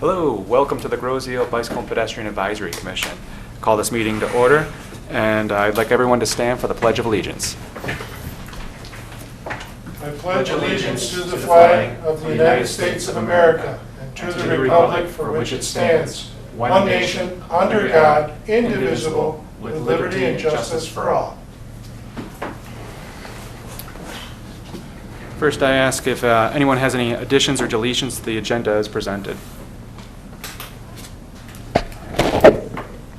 Hello, welcome to the Groseal Bicycle and Pedestrian Advisory Commission. Call this meeting to order, and I'd like everyone to stand for the Pledge of Allegiance. I pledge allegiance to the flag of the United States of America and to the republic for which it stands, one nation, under God, indivisible, with liberty and justice for all. First, I ask if anyone has any additions or deletions to the agenda as presented.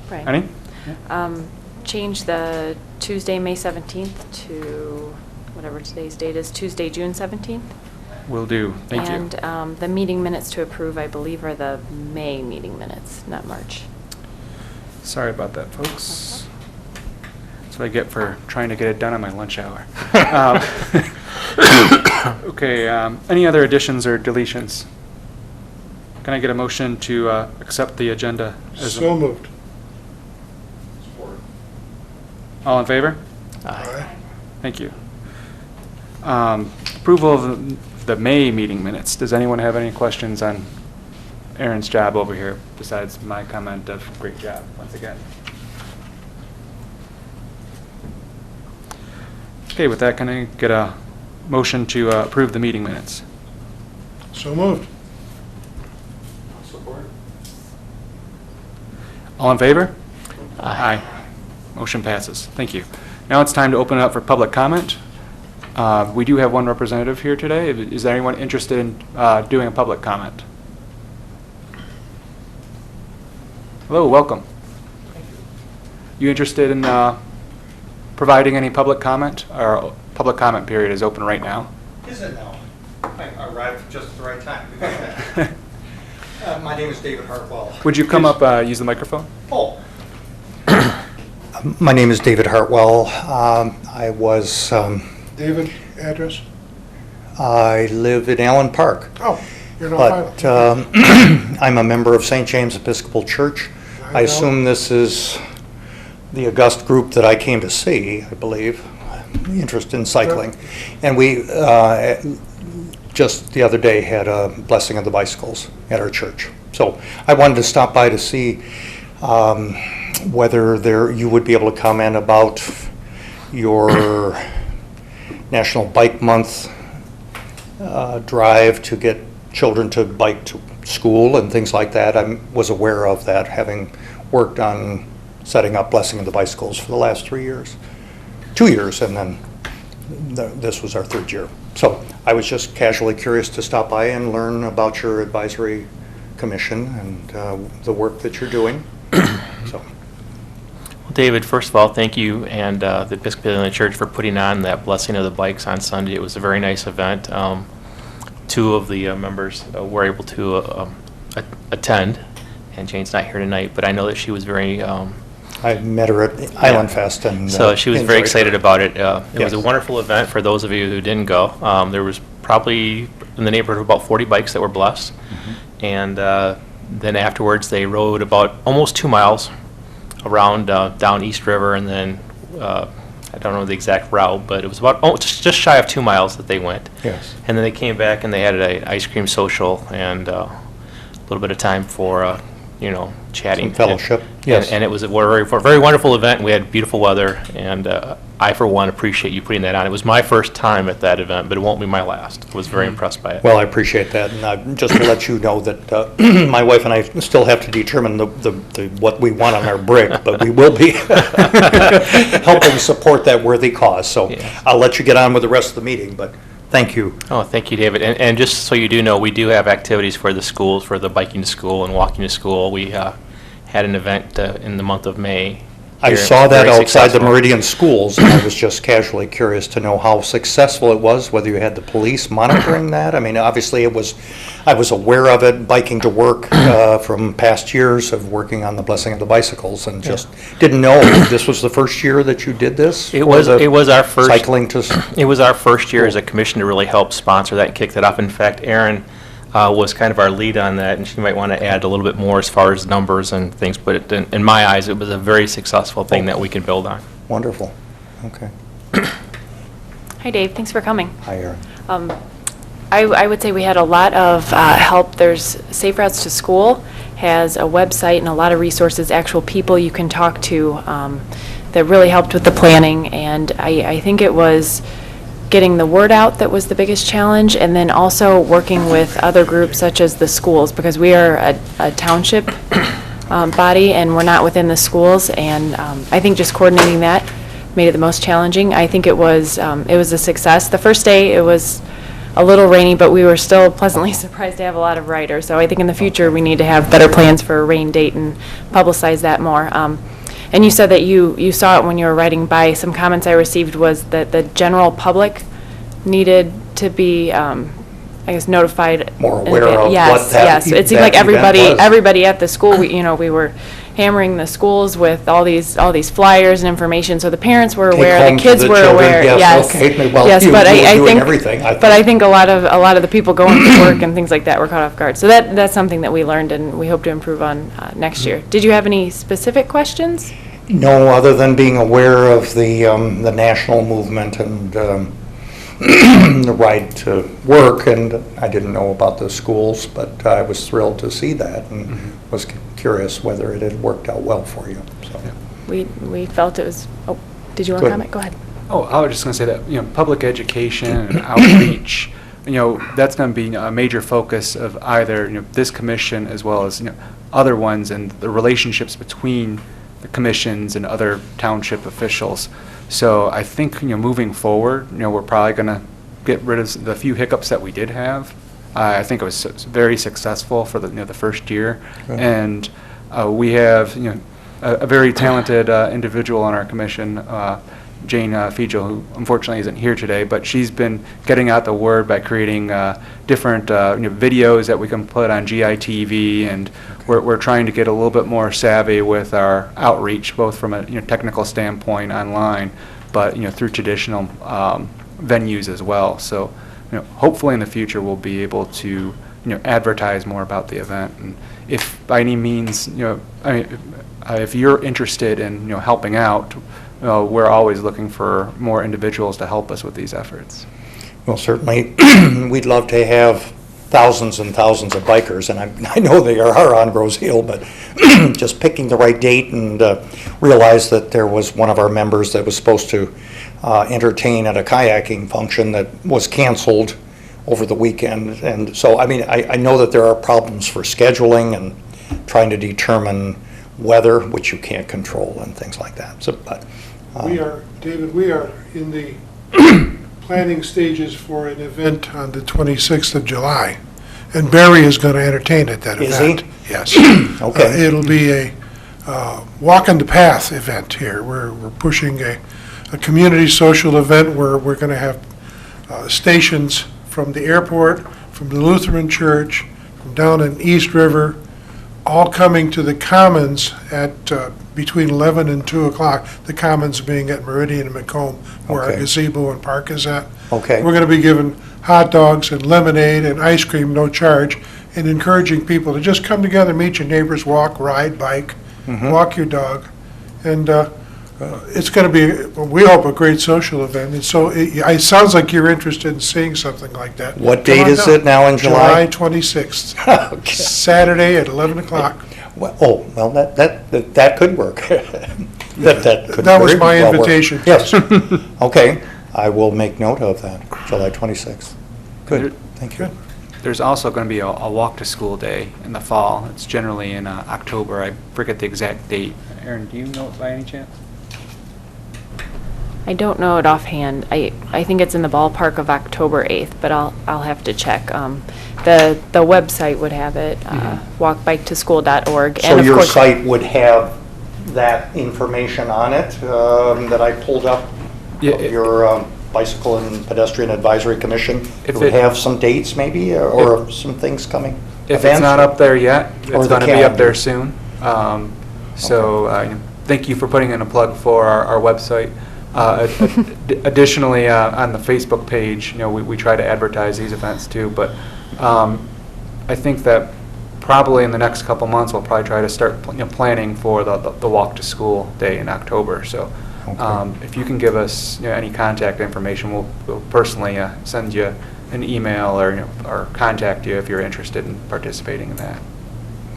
Right. Any? Change the Tuesday, May 17th to whatever today's date is, Tuesday, June 17th. Will do. Thank you. And the meeting minutes to approve, I believe, are the May meeting minutes, not March. Sorry about that, folks. That's what I get for trying to get it done on my lunch hour. Okay, any other additions or deletions? Can I get a motion to accept the agenda? So moved. All in favor? Aye. Thank you. Approval of the May meeting minutes. Does anyone have any questions on Aaron's job over here besides my comment of great job once again? Okay, with that, can I get a motion to approve the meeting minutes? So moved. Support. All in favor? Aye. Motion passes. Thank you. Now it's time to open it up for public comment. We do have one representative here today. Is there anyone interested in doing a public comment? Hello, welcome. You interested in providing any public comment? Our public comment period is open right now. Is it now? I arrived just at the right time. My name is David Hartwell. Would you come up, use the microphone? Oh. My name is David Hartwell. I was... David, address? I live in Allen Park. Oh, you're not But Highland. I'm a member of St. James Episcopal Church. I assume this is the august group that I came to see, I believe, interested in cycling. And we just the other day had a blessing of the bicycles at our church. So I wanted to stop by to see whether you would be able to comment about your National Bike Month drive to get children to bike to school and things like that. I was aware of that, having worked on setting up Blessing of the Bicycles for the last 3 years. 2 years, and then this was our third year. So I was just casually curious to stop by and learn about your advisory commission and the work that you're doing. So. Well, David, first of all, thank you and the Episcopalian Church for putting on that Blessing of the Bikes on Sunday. It was a very nice event. Two of the members were able to attend, and Jane's not here tonight, but I know that she was very... I met her at Island Fest, and so she was very excited about it. It Yes. was a wonderful event for those of you who didn't go. There was probably in the neighborhood of about 40 bikes that were blessed, and then afterwards they rode about almost 2 miles around down East River, and then I don't know the exact route, but it was about just shy of 2 miles that they went. Yes. And then they came back and they had an ice cream social and a little bit of time for chatting. Some fellowship. And, Yes. and it was a very wonderful event. We had beautiful weather, and I, for one, appreciate you putting that on. It was my first time at that event, but it won't be my last. I was very impressed by it. Well, I appreciate that, and just to let you know that my wife and I still have to determine what we want on our brick, but we will be helping support that worthy cause. So Yeah. I'll let you get on with the rest of the meeting, but thank you. Oh, thank you, David. And just so you do know, we do have activities for the schools, for the biking to school and walking to school. We had an event in the month of May. I here. saw that Very outside the successful. Meridian schools, and I was just casually curious to know how successful it was, whether you had the police monitoring that. I mean, obviously I was aware of it, biking to work from past years of working on the Blessing of the Bicycles, and just didn't know this was the first year that you did this? It was our first Cycling to... It was our first year as a commission to really help sponsor that and kick that off. In fact, Erin was kind of our lead on that, and she might want to add a little bit more as far as numbers and things, but in my eyes, it was a very successful thing that we can build on. Wonderful. Okay. Hi, Dave. Thanks for coming. Hi, Erin. I would say we had a lot of help. There's Safe Routes to School has a website and a lot of resources, actual people you can talk to that really helped with the planning. And I think it was getting the word out that was the biggest challenge, and then also working with other groups such as the schools, because we are a township body and we're not within the schools. And I think just coordinating that made it the most challenging. I think it was a success. The first day it was a little rainy, but we were still pleasantly surprised to have a lot of riders. So I think in the future we need to have better plans for a rain date and publicize that more. And you said that you saw it when you were riding by. Some comments I received was that the general public needed to be, I guess, notified. More in aware advance. of Yes, what that yes. It seemed that like event was. everybody at the school, we were hammering the schools with all these flyers and information, so the parents were Take aware, home the to kids the were children, aware. yes, okay. Well, Yes, you but were I doing think everything, I but I think. think a lot of the people going to work and things like that were caught off guard. So that's something that we learned and we hope to improve on next year. Did you have any specific questions? No, other than being aware of the national movement and the ride to work, and I didn't know about the schools, but I was thrilled to see that and was curious whether it had worked out well for you. So. We felt it was, did you want to Good. comment? Go ahead. Oh, I was just going to say that, public education and outreach, that's going to be a major focus of either, this commission as well as, other ones, and the relationships between the commissions and other township officials. So I think, moving forward, we're probably going to get rid of the few hiccups that we did have. I think it was very successful for the first year. Right. And we have, a very talented individual on our commission, Jane Fiegel, who unfortunately isn't here today, but she's been getting out the word by creating different videos that we can put on GITV, and we're trying to get a little bit more savvy with our outreach, both from a technical standpoint online, but through traditional venues as well. So hopefully in the future we'll be able to advertise more about the event, and if by any means if you're interested in helping out, we're always looking for more individuals to help us with these efforts. Well, certainly, we'd love to have thousands and thousands of bikers, and I know they are on Rose Hill, but just picking the right date, and realized that there was one of our members that was supposed to entertain at a kayaking function that was canceled over the weekend. And so, I know that there are problems for scheduling and trying to determine weather, which you can't control, and things like that. So, but David, we are in the planning stages for an event on the 26th of July, and Barry is going to entertain at that Is event. he? Yes. Okay. It'll be a walk on the path event here. We're pushing a community social event where we're going to have stations from the airport, from the Lutheran Church, from down in East River, all coming to the Commons at between 11 and 2 o'clock, the Commons being at Meridian and Macomb, where our Okay. gazebo and park is at. Okay. We're going to be giving hot dogs and lemonade and ice cream, no charge, and encouraging people to just come together, meet your neighbors, walk, ride, bike, walk your dog. And it's going to be, we hope, a great social event. And so it sounds like you're interested in seeing something like that. What Come date on is down. it now in July? July 26th. Okay. Saturday at 11 o'clock. Well, that could work. That could That was very my well work. invitation. Yes. Okay, I will make note of that, July 26th. Good, thank you. Good. There's also going to be a walk to school day in the fall. It's generally in October. I forget the exact date. Aaron, do you know it by any chance? I don't know it offhand. I think it's in the ballpark of October 8th, but I'll have to check. The website would have it, walkbiketoschool.org. So And of your course, site would have that information on it that I pulled up? Yeah, Of your Bicycle and Pedestrian Advisory Commission? If It would it- have some dates maybe, or some things coming? If it's events? not up there yet, Or it's the going to be up there calendar. soon. Thank you for putting in a plug for our website. Additionally, on the Facebook page, we try to advertise these events too, but I think that probably in the next couple months, we'll probably try to start planning for the walk to school day in October. So Okay. if you can give us any contact information, we'll personally send you an email or contact you if you're interested in participating in that.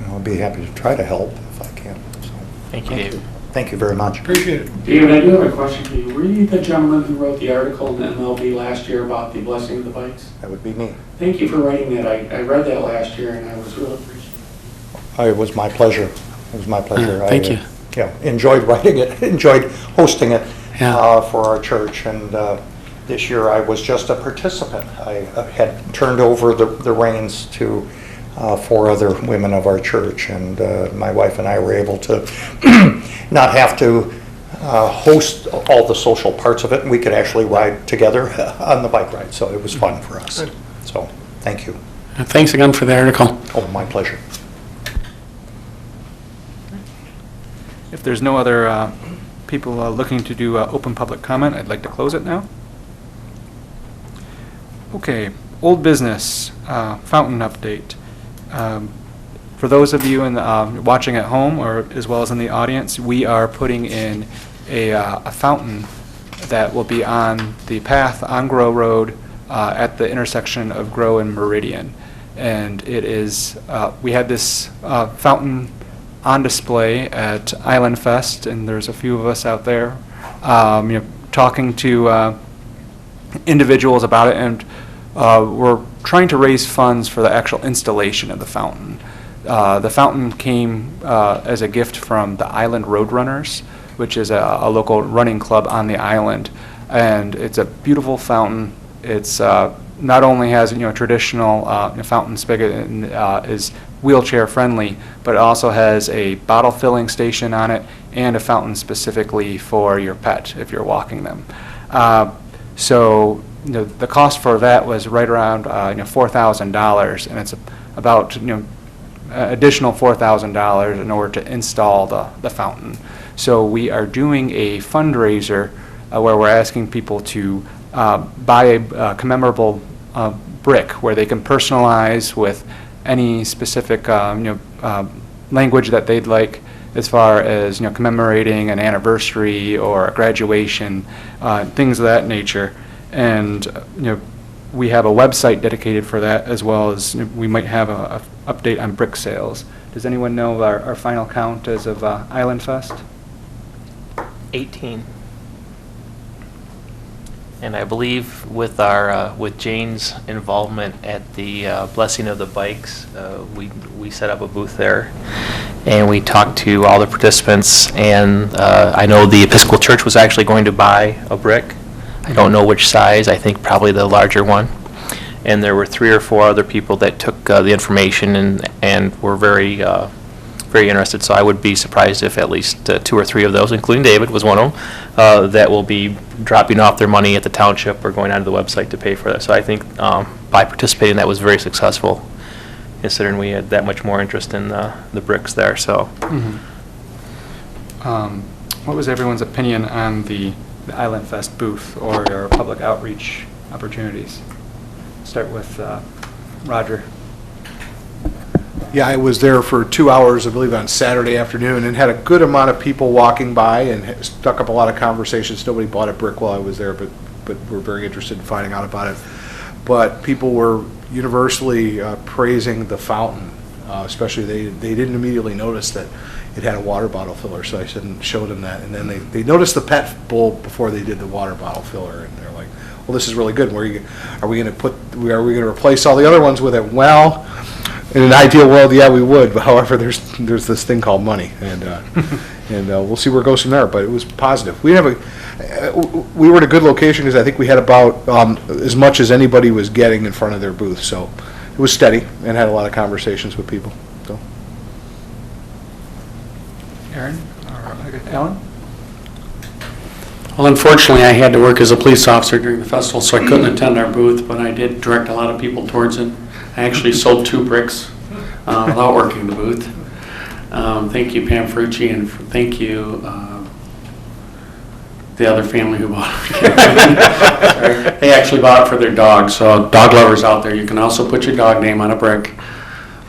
I'll be happy to try to help if I can. So, Thank you, David. Thank you very much. Appreciate it. David, I do have a question for you. Were you the gentleman who wrote the article in MLB last year about the blessing of the bikes? That would be me. Thank you for writing that. I read that last year and I was really appreciative. It was my pleasure. It was my pleasure. Thank you. Yeah, enjoyed writing it, enjoyed hosting it Yeah. for our church. And this year I was just a participant. I had turned over the reins to 4 other women of our church, and my wife and I were able to not have to host all the social parts of it, and we could actually ride together on the bike ride. So it was fun for us. Good. So thank you. Thanks again for the article. Oh, my pleasure. If there's no other people looking to do open public comment, I'd like to close it now. Okay, old business, fountain update. For those of you watching at home, or as well as in the audience, we are putting in a fountain that will be on the path on Grow Road at the intersection of Grow and Meridian. And it is, we had this fountain on display at Island Fest, and there's a few of us out there, talking to individuals about it, and we're trying to raise funds for the actual installation of the fountain. The fountain came as a gift from the Island Roadrunners, which is a local running club on the island, and it's a beautiful fountain. It's not only has a traditional fountain spigot and is wheelchair friendly, but it also has a bottle filling station on it and a fountain specifically for your pet if you're walking them. So the cost for that was right around $4,000, and it's about additional $4,000 in order to install the fountain. So we are doing a fundraiser where we're asking people to buy a commemorable brick where they can personalize with any specific language that they'd like, as far as commemorating an anniversary or a graduation, things of that nature. And we have a website dedicated for that, as well as we might have a update on brick sales. Does anyone know our final count as of Island Fest? 18. And I believe with our with Jane's involvement at the blessing of the bikes, we set up a booth there, and we talked to all the participants. And I know the Episcopal Church was actually going to buy a brick. I don't know which size. I think probably the larger one. And there were 3 or 4 other people that took the information and were very interested. So I would be surprised if at least 2 or 3 of those, including David, was one of them, that will be dropping off their money at the township or going onto the website to pay for that. So I think by participating, that was very successful, considering we had that much more interest in the bricks there. So, What was everyone's opinion on the Island Fest booth or our public outreach opportunities? Start with Roger. Yeah, I was there for 2 hours, I believe, on Saturday afternoon, and had a good amount of people walking by, and stuck up a lot of conversations. Nobody bought a brick while I was there, but were very interested in finding out about it. But people were universally praising the fountain, especially they didn't immediately notice that it had a water bottle filler, so I said and showed them that. And then they noticed the pet bowl before they did the water bottle filler, and they're like, well, this is really good. Are we going to replace all the other ones with it? Well, in an ideal world, yeah, we would. But however, there's this thing called money, and we'll see where it goes from there. But it was positive. We were at a good location because I think we had about as much as anybody was getting in front of their booth. So it was steady and had a lot of conversations with people. So. Aaron or Alan? Well, unfortunately, I had to work as a police officer during the festival, so I couldn't attend our booth, but I did direct a lot of people towards it. I actually sold 2 bricks without working the booth. Thank you, Pam Ferrucci, and thank you, the other family who bought it. They actually bought it for their dog, so dog lovers out there, you can also put your dog name on a brick.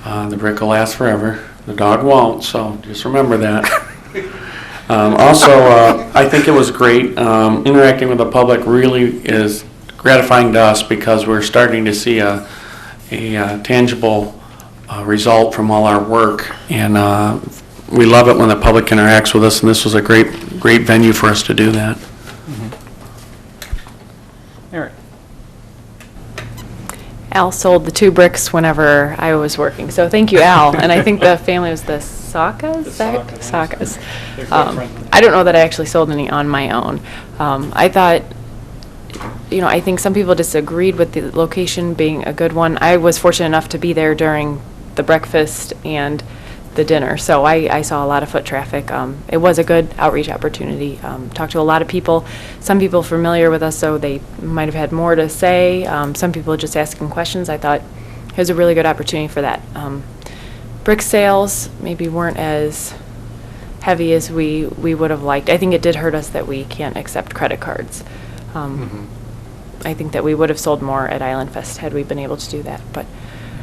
The brick will last forever. The dog won't, so just remember that. Also, I think it was great. Interacting with the public really is gratifying to us because we're starting to see a tangible result from all our work, and we love it when the public interacts with us, and this was a great venue for us to do that. Eric? Al sold the 2 bricks whenever I was working, so thank you, Al. And I think the family was the Sakas? Sakas. I don't know that I actually sold any on my own. I thought, I think some people disagreed with the location being a good one. I was fortunate enough to be there during the breakfast and the dinner, so I saw a lot of foot traffic. It was a good outreach opportunity. Talked to a lot of people. Some people familiar with us, so they might have had more to say. Some people just asking questions. I thought it was a really good opportunity for that. Brick sales maybe weren't as heavy as we would have liked. I think it did hurt us that we can't accept credit cards. I think that we would have sold more at Island Fest had we been able to do that, but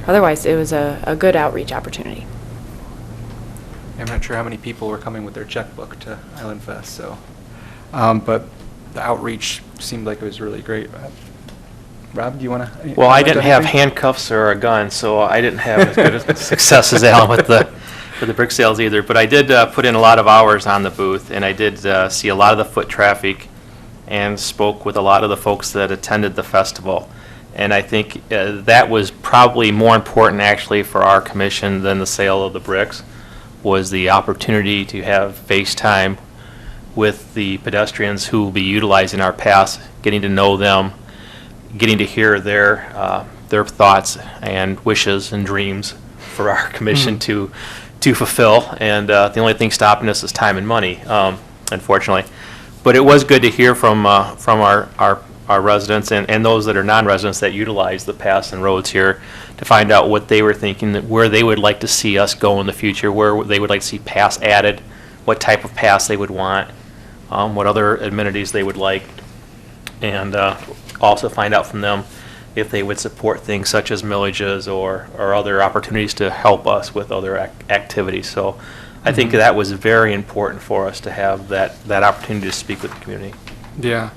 otherwise it was a good outreach opportunity. I'm not sure how many people were coming with their checkbook to Island Fest, so, but the outreach seemed like it was really great. Rob, do you want to? Well, I didn't have handcuffs or a gun, so I didn't have as good a success as Alan with the brick sales either. But I did put in a lot of hours on the booth, and I did see a lot of the foot traffic and spoke with a lot of the folks that attended the festival. And I think that was probably more important actually for our commission than the sale of the bricks, was the opportunity to have FaceTime with the pedestrians who will be utilizing our pass, getting to know them, getting to hear their thoughts and wishes and dreams for our commission to fulfill. And the only thing stopping us is time and money, unfortunately. But it was good to hear from our residents and those that are non-residents that utilize the pass and roads here, to find out what they were thinking, where they would like to see us go in the future, where they would like to see pass added, what type of pass they would want, what other amenities they would like, and also find out from them if they would support things such as millages or other opportunities to help us with other activities. So I think that was very important for us to have that opportunity to speak with the community. Yeah.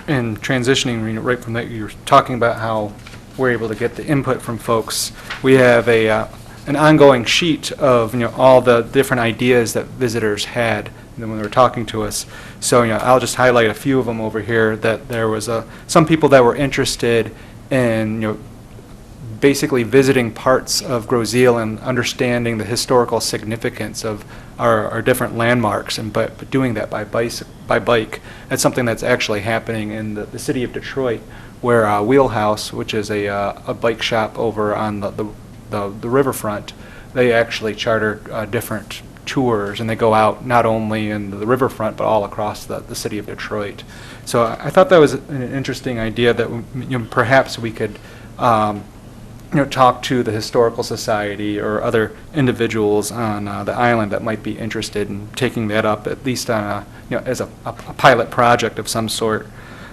And transitioning right from that, you were talking about how we're able to get the input from folks. We have an ongoing sheet of all the different ideas that visitors had when they were talking to us. So I'll just highlight a few of them over here. That there was some people that were interested in basically visiting parts of Groseal and understanding the historical significance of our different landmarks, and but doing that by bike. That's something that's actually happening in the city of Detroit, where Wheelhouse, which is a bike shop over on the riverfront, they actually charter different tours, and they go out not only in the riverfront but all across the city of Detroit. So I thought that was an interesting idea that perhaps we could talk to the Historical Society or other individuals on the island that might be interested in taking that up, at least on as a pilot project of some sort.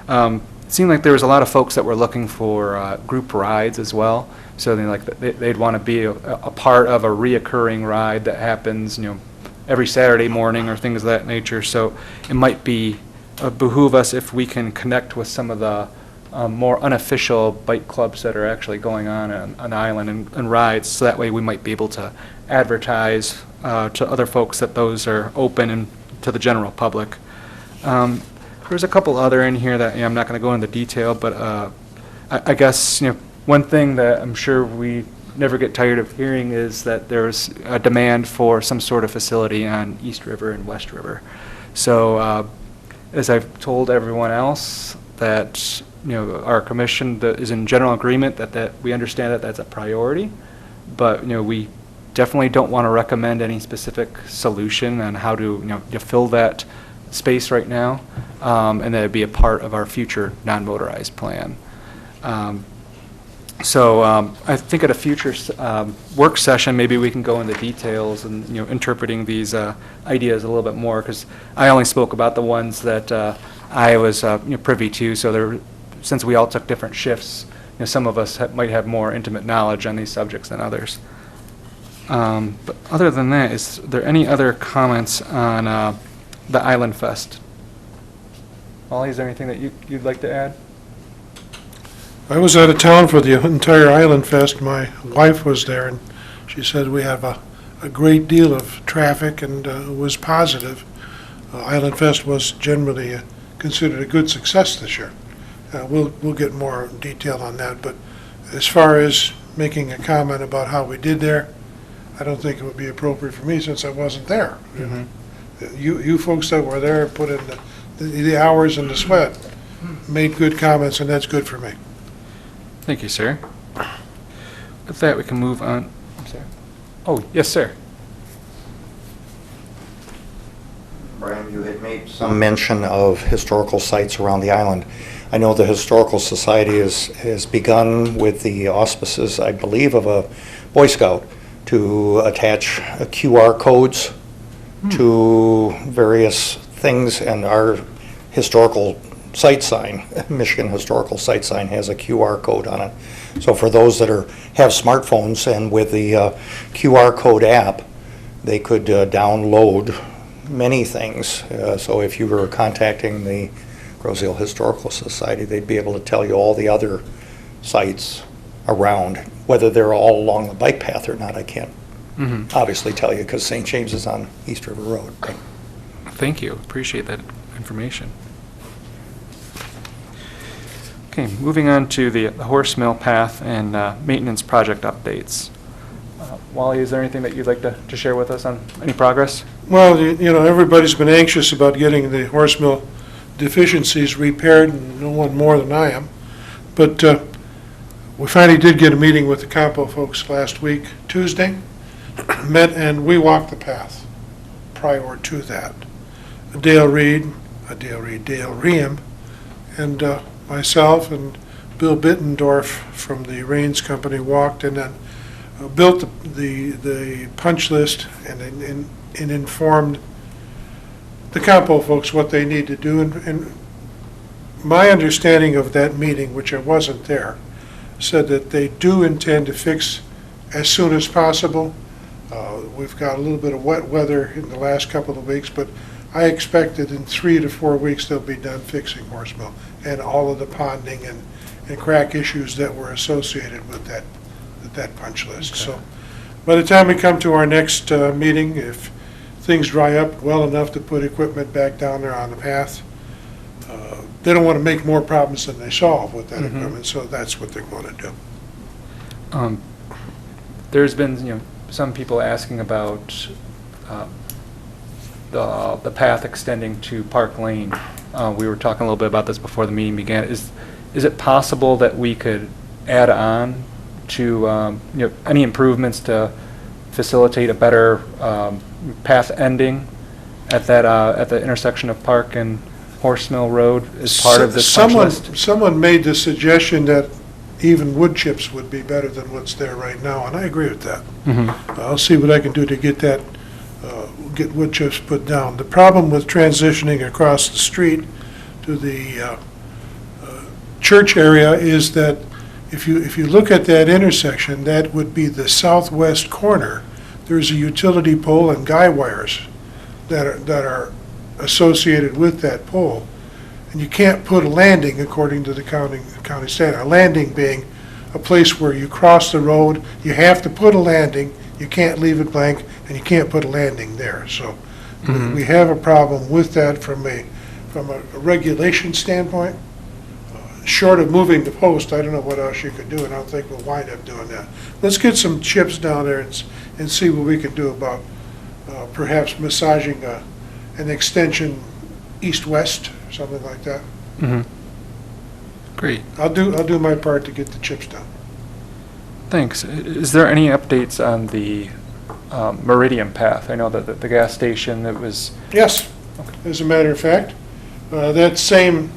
It seemed like there was a lot of folks that were looking for group rides as well. So they'd want to be a part of a reoccurring ride that happens every Saturday morning or things of that nature. So it might behoove us if we can connect with some of the more unofficial bike clubs that are actually going on the island and rides, so that way we might be able to advertise to other folks that those are open and to the general public. There's a couple other in here that I'm not going to go into detail, but I guess one thing that I'm sure we never get tired of hearing is that there's a demand for some sort of facility on East River and West River. So as I've told everyone else, that our commission is in general agreement that we understand that that's a priority, but we definitely don't want to recommend any specific solution on how to fill that space right now, and that it'd be a part of our future non-motorized plan. So I think at a future work session, maybe we can go into details and interpreting these ideas a little bit more, because I only spoke about the ones that I was privy to. So since we all took different shifts, some of us might have more intimate knowledge on these subjects than others. But other than that, is there any other comments on the Island Fest? Wally, is there anything that you'd like to add? I was out of town for the entire Island Fest. My wife was there, and she said we have a great deal of traffic, and it was positive. Island Fest was generally considered a good success this year. We'll get more detail on that, but as far as making a comment about how we did there, I don't think it would be appropriate for me since I wasn't there. You folks that were there put in the hours and the sweat, made good comments, and that's good for me. Thank you, sir. With that, we can move on. I'm sorry. Oh, yes, sir. Brian, you had made some mention of historical sites around the island. I know the Historical Society has begun with the auspices, I believe, of a Boy Scout to attach QR codes to various things, and our historical site sign, Michigan Historical Site Sign, has a QR code on it. So for those that have smartphones and with the QR code app, they could download many things. So if you were contacting the Grosse Ile Historical Society, they'd be able to tell you all the other sites around. Whether they're all along the bike path or not, I can't obviously tell you because St. James is on East River Road. Thank you. Appreciate that information. Okay, moving on to the Horse Mill Path and maintenance project updates. Wally, is there anything that you'd like to share with us on any progress? Well, everybody's been anxious about getting the horse mill deficiencies repaired, and no one more than I am. But we finally did get a meeting with the Campo folks last week, Tuesday. Met and we walked the path prior to that. Dale Riem, and myself and Bill Bittendorf from the Rains Company walked and then built the punch list and informed the Campo folks what they need to do. And my understanding of that meeting, which I wasn't there, said that they do intend to fix as soon as possible. We've got a little bit of wet weather in the last couple of weeks, but I expect that in 3 to 4 weeks they'll be done fixing Horse Mill and all of the ponding and crack issues that were associated with that punch list. Okay. So by the time we come to our next meeting, if things dry up well enough to put equipment back down there on the path, they don't want to make more problems than they solve with that equipment, so that's what they're going to do. There's been, some people asking about the path extending to Park Lane. We were talking a little bit about this before the meeting began. Is it possible that we could add on to any improvements to facilitate a better path ending at the intersection of Park and Horse Mill Road as part of this punch list? Someone made the suggestion that even wood chips would be better than what's there right now, and I agree with that. I'll see what I can do to get wood chips put down. The problem with transitioning across the street to the church area is that if you look at that intersection, that would be the southwest corner. There's a utility pole and guy wires that are associated with that pole. And you can't put a landing according to the county standard. A landing being a place where you cross the road, you have to put a landing, you can't leave it blank, and you can't put a landing there. So we have a problem with that from a regulation standpoint. Short of moving the post, I don't know what else you could do, and I don't think we'll wind up doing that. Let's get some chips down there and see what we can do about perhaps massaging an extension east-west, something like that. Great. I'll do my part to get the chips down. Thanks. Is there any updates on the Meridian Path? I know that the gas station that was... Yes, as a matter of fact, that same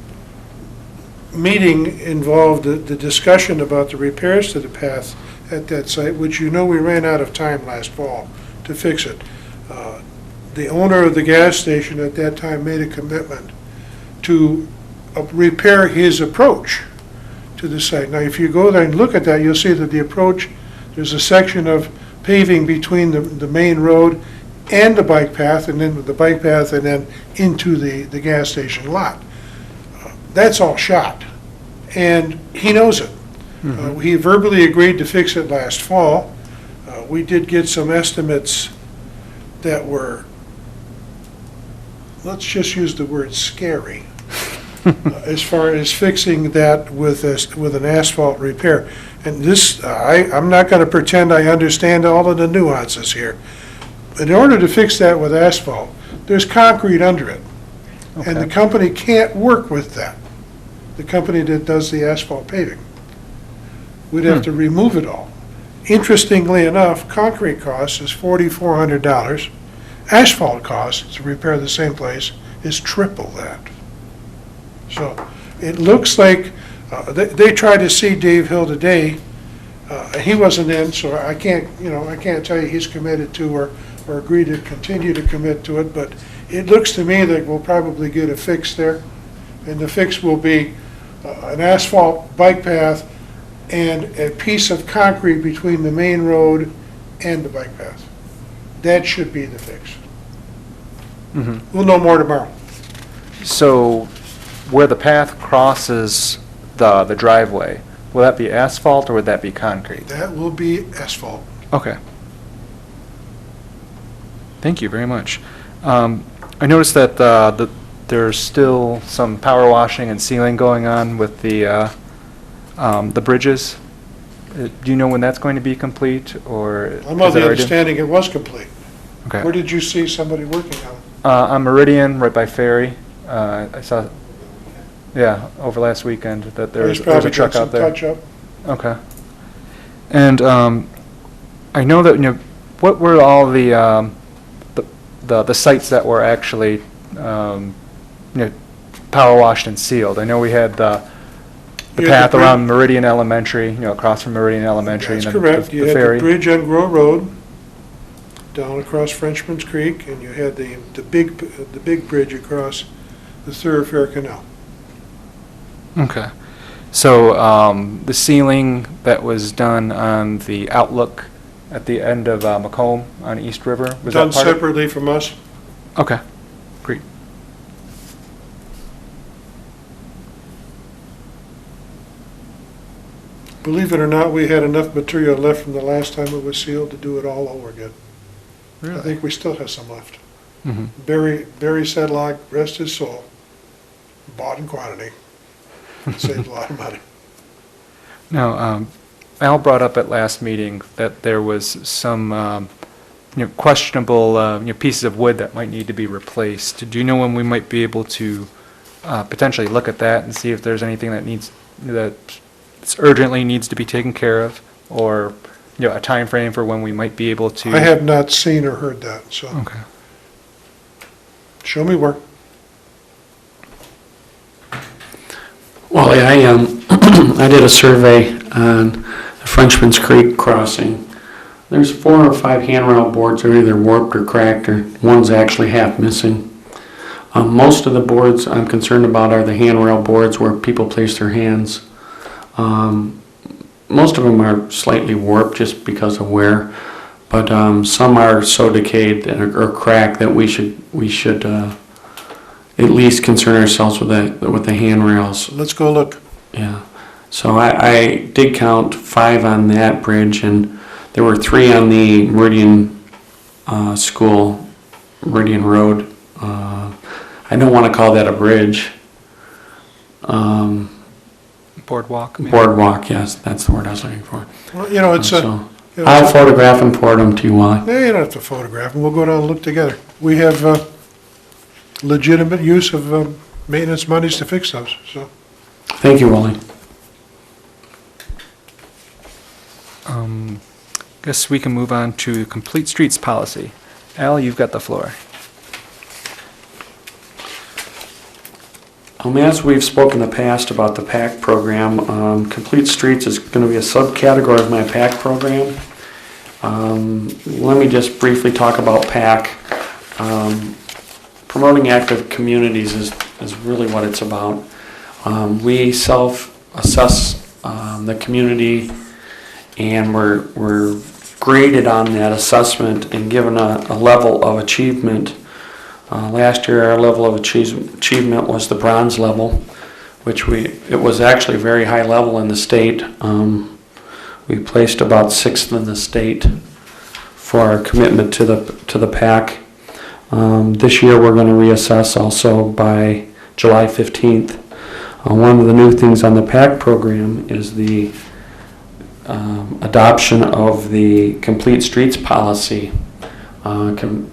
meeting involved the discussion about the repairs to the path at that site, which we ran out of time last fall to fix it. The owner of the gas station at that time made a commitment to repair his approach to the site. Now, if you go there and look at that, you'll see that the approach, there's a section of paving between the main road and the bike path, and then the bike path, and then into the gas station lot. that's all shot. And he knows it. He verbally agreed to fix it last fall. We did get some estimates that were, let's just use the word scary, as far as fixing that with an asphalt repair. And this, I'm not going to pretend I understand all of the nuances here. But in order to fix that with asphalt, there's concrete under it. And the Okay. company can't work with that, the company that does the asphalt paving. We'd have to remove it all. Interestingly enough, concrete cost is $4,400. Asphalt cost to repair the same place is triple that. So it looks like, they tried to see Dave Hill today. He wasn't in, so I can't tell you he's committed to or agreed to continue to commit to it, but it looks to me that we'll probably get a fix there. And the fix will be an asphalt bike path and a piece of concrete between the main road and the bike path. That should be the fix. We'll know more tomorrow. So where the path crosses the driveway, will that be asphalt or would that be concrete? That will be asphalt. Okay. Thank you very much. I noticed that there's still some power washing and sealing going on with the bridges. Do you know when that's going to be complete, or? I'm is of that the already- understanding it was complete. Okay. Where did you see somebody working on it? On Meridian, right by Ferry. I saw, yeah, over last weekend that there's a probably truck got some out there. touch-up. Okay. And I know that, what were all the sites that were actually, power washed and sealed? I know we had the You had path the around Meridian Elementary, across from Meridian Elementary. That's and then correct. the You had the ferry. bridge on Grow Road down across Frenchman's Creek, and you had the big bridge across the Thoroughfare Canal. Okay. So the sealing that was done on the outlook at the end of Macomb on East River, was Done that part of? separately from us. Okay, great. Believe it or not, we had enough material left from the last time it was sealed to do it all over again. I think we still have some left. Mhm. Barry Sedlock, rest his soul, bought in quantity. Saved a lot of money. Now, Al brought up at last meeting that there was some, questionable, pieces of wood that might need to be replaced. Do you know when we might be able to potentially look at that and see if there's anything that urgently needs to be taken care of, or, a time frame for when we might be able to? I have not seen or heard that, so Okay. show me where. Well, I did a survey on the Frenchman's Creek crossing. There's 4 or 5 handrail boards that are either warped or cracked, or one's actually half missing. Most of the boards I'm concerned about are the handrail boards where people place their hands. Most of them are slightly warped just because of wear, but some are so decayed or cracked that we should at least concern ourselves with the handrails. Let's go look. Yeah. So I did count 5 on that bridge, and there were 3 on the Meridian Meridian Road. I don't want to call that a bridge. Boardwalk? maybe? Boardwalk, yes, that's the word I was looking for. Well, it's a, So you know, I'll it's a- photograph and forward them to you, Wally. no, you don't have to photograph them. We'll go down and look together. We have legitimate use of maintenance monies to fix those, so. Thank you, Wally. Guess we can move on to complete streets policy. Al, you've got the floor. As we've spoken in the past about the PAC program, Complete Streets is going to be a subcategory of my PAC program. Let me just briefly talk about PAC. Promoting active communities is really what it's about. We self-assess the community, and we're graded on that assessment and given a level of achievement. Last year, our level of achievement was the bronze level, it was actually very high level in the state. We placed about 6th in the state for our commitment to the PAC. This year we're going to reassess also by July 15th. One of the new things on the PAC program is the adoption of the Complete Streets policy. In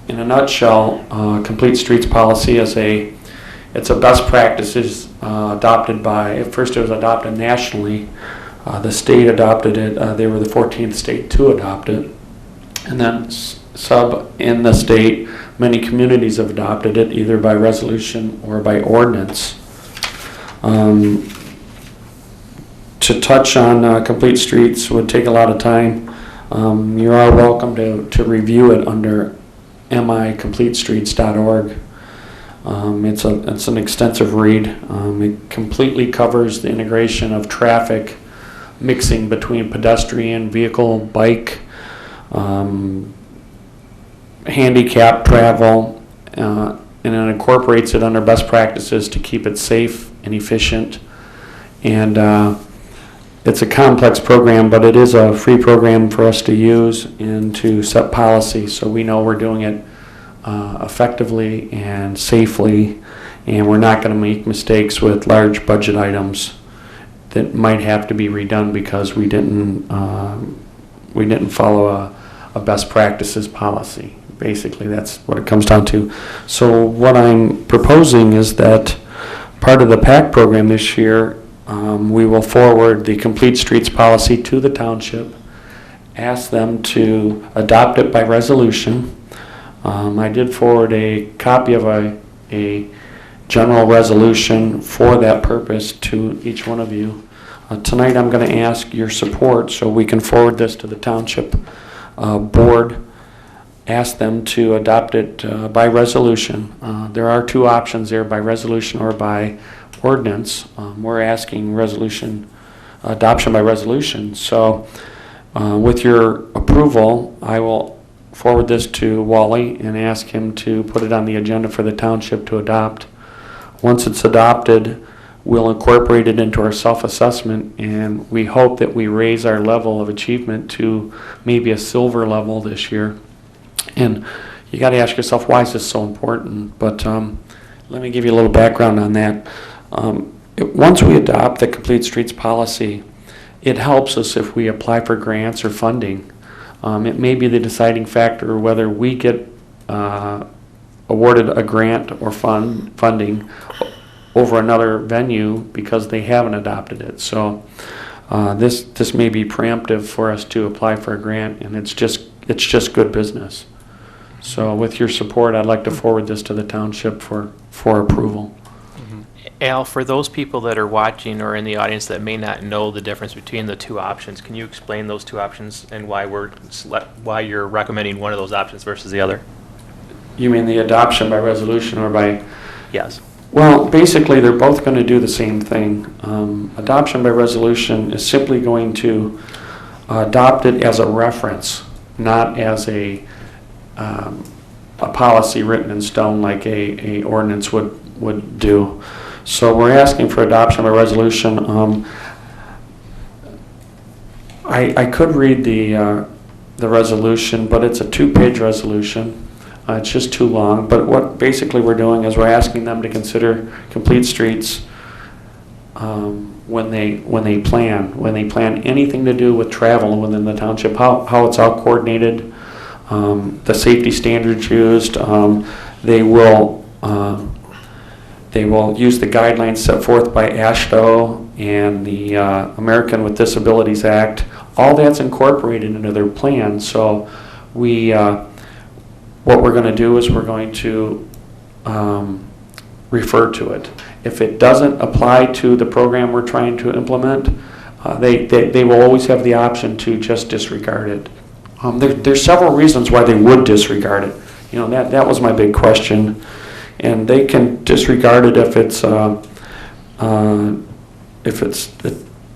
a nutshell, Complete Streets policy is it's a best practices adopted by, at first it was adopted nationally. The state adopted it. They were the 14th state to adopt it. And then in the state, many communities have adopted it either by resolution or by ordinance. To touch on Complete Streets would take a lot of time. You are welcome to review it under micompletestreets.org. It's an extensive read. It completely covers the integration of traffic mixing between pedestrian, vehicle, bike, handicap travel, and it incorporates it under best practices to keep it safe and efficient. And it's a complex program, but it is a free program for us to use and to set policy, so we know we're doing it effectively and safely, and we're not going to make mistakes with large budget items that might have to be redone because we didn't follow a best practices policy. Basically, that's what it comes down to. So what I'm proposing is that part of the PAC program this year, we will forward the Complete Streets policy to the township, ask them to adopt it by resolution. I did forward a copy of a general resolution for that purpose to each one of you. Tonight I'm going to ask your support so we can forward this to the township board, ask them to adopt it by resolution. There are two options there, by resolution or by ordinance. We're asking adoption by resolution. So with your approval, I will forward this to Wally and ask him to put it on the agenda for the township to adopt. Once it's adopted, we'll incorporate it into our self-assessment, and we hope that we raise our level of achievement to maybe a silver level this year. And you got to ask yourself, why is this so important? But let me give you a little background on that. Once we adopt the Complete Streets policy, it helps us if we apply for grants or funding. It may be the deciding factor whether we get awarded a grant or funding over another venue because they haven't adopted it. So this may be preemptive for us to apply for a grant, and it's just good business. So with your support, I'd like to forward this to the township for approval. Al, for those people that are watching or in the audience that may not know the difference between the two options, can you explain those two options and why you're recommending one of those options versus the other? You mean the adoption by resolution or by? Yes. Well, basically, they're both going to do the same thing. Adoption by resolution is simply going to adopt it as a reference, not as a policy written in stone like a ordinance would do. So we're asking for adoption by resolution. I could read the resolution, but it's a 2-page resolution. It's just too long. But what basically we're doing is we're asking them to consider Complete Streets when they plan anything to do with travel within the township, how it's all coordinated, the safety standards used. They will use the guidelines set forth by AASHTO and the American with Disabilities Act. All that's incorporated into their plan. So what we're going to do is we're going to refer to it. If it doesn't apply to the program we're trying to implement, they will always have the option to just disregard it. There's several reasons why they would disregard it. That was my big question. And they can disregard it if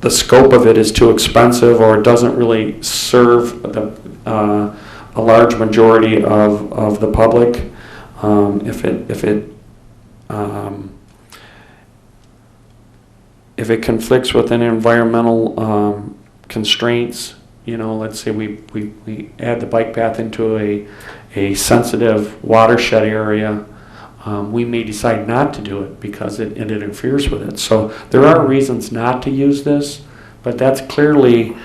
the scope of it is too expensive or it doesn't really serve a large majority of the public. If it if it conflicts with an environmental constraints, you know, let's say we add the bike path into a sensitive watershed area, we may decide not to do it because it interferes with it. So there are reasons not to use this, but that's clearly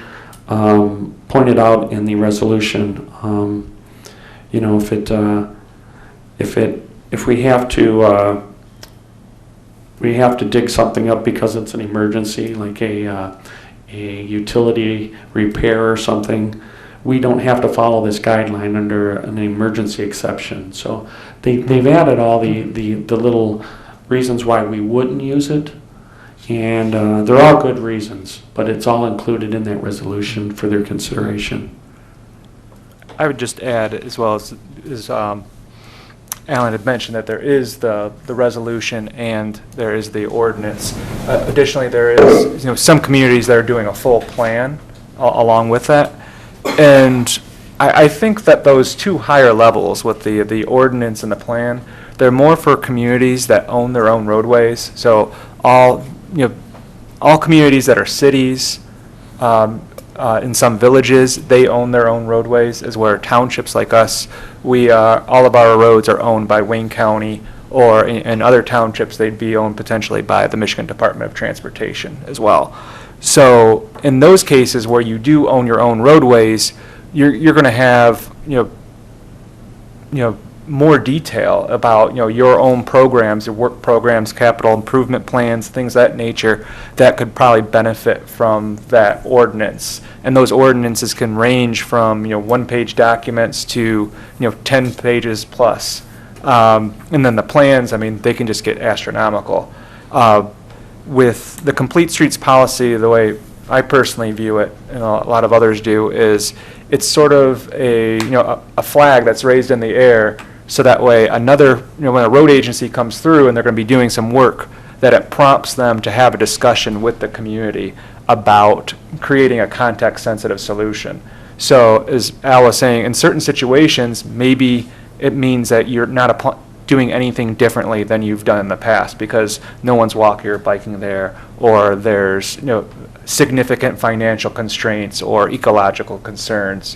pointed out in the resolution. You know, if we have to dig something up because it's an emergency, like a utility repair or something, we don't have to follow this guideline under an emergency exception. So they've added all the little reasons why we wouldn't use it, and they're all good reasons, but it's all included in that resolution for their consideration. I would just add, as well as Alan had mentioned, that there is the resolution and there is the ordinance. Additionally, there is, you know, some communities that are doing a full plan along with that. And I think that those two higher levels with the ordinance and the plan, they're more for communities that own their own roadways. So all communities that are cities, in some villages, they own their own roadways, as where townships like us, all of our roads are owned by Wayne County, or in other townships, they'd be owned potentially by the Michigan Department of Transportation as well. So in those cases where you do own your own roadways, you're going to have more detail about your own programs, your work programs, capital improvement plans, things of that nature that could probably benefit from that ordinance. And those ordinances can range from one-page documents to 10 pages plus. And then the plans, I mean, they can just get astronomical. With the Complete Streets policy, the way I personally view it, and a lot of others do, is it's sort of a flag that's raised in the air, so that way when a road agency comes through and they're going to be doing some work, that it prompts them to have a discussion with the community about creating a context-sensitive solution. So as Al was saying, in certain situations, maybe it means that you're not doing anything differently than you've done in the past because no one's walking or biking there, or there's significant financial constraints or ecological concerns.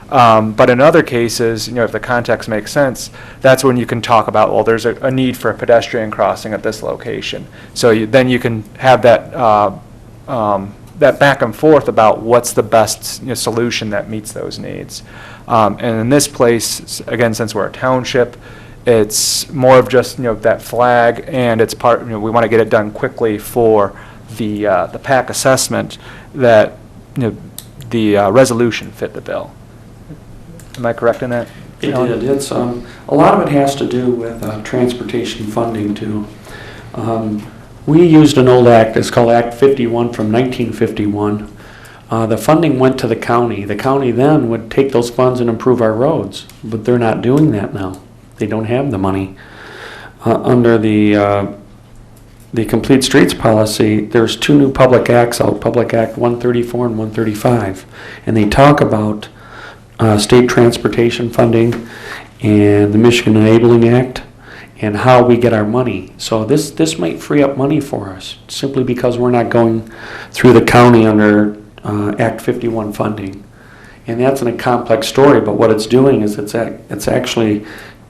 But in other cases, if the context makes sense, that's when you can talk about, well, there's a need for a pedestrian crossing at this location. So then you can have that that back and forth about what's the best solution that meets those needs. And in this place, again, since we're a township, it's more of just that flag, and it's part. We want to get it done quickly for the BPAC assessment. That the resolution fit the bill. Am I correct in that? It did. It's a lot of it has to do with transportation funding too. We used an old act. It's called Act 51 from 1951. The funding went to the county. The county then would take those funds and improve our roads, but they're not doing that now. They don't have the money. Under the Complete Streets policy, there's two new public acts out, Public Act 134 and 135, and they talk about state transportation funding and the Michigan Enabling Act and how we get our money. So this might free up money for us simply because we're not going through the county under Act 51 funding. And that's a complex story, but what it's doing is it's actually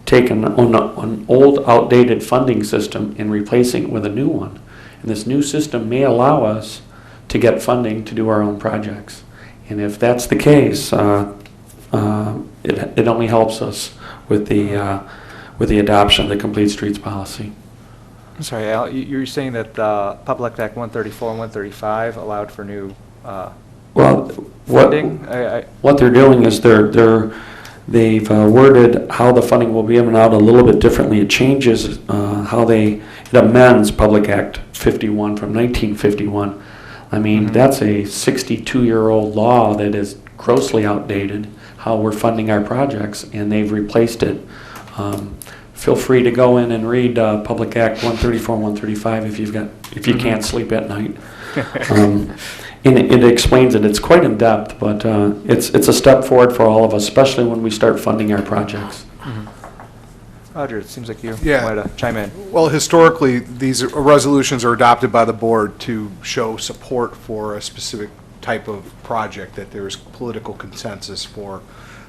taken an old, outdated funding system and replacing it with a new one. And this new system may allow us to get funding to do our own projects. And if that's the case, it only helps us with the adoption of the Complete Streets policy. I'm sorry, Al, you're saying that Public Act 134 and 135 allowed for new funding? What they're doing is they've worded how the funding will be given out a little bit differently. It changes it amends Public Act 51 from 1951. I mean, that's a 62-year-old law that is grossly outdated, how we're funding our projects, and they've replaced it. Feel free to go in and read Public Act 134 and 135 if you can't sleep at night. And it explains it. It's quite in depth, but it's a step forward for all of us, especially when we start funding our projects. Roger, it seems like you Yeah. wanted to chime in. Well, historically, these resolutions are adopted by the board to show support for a specific type of project, that there's political consensus for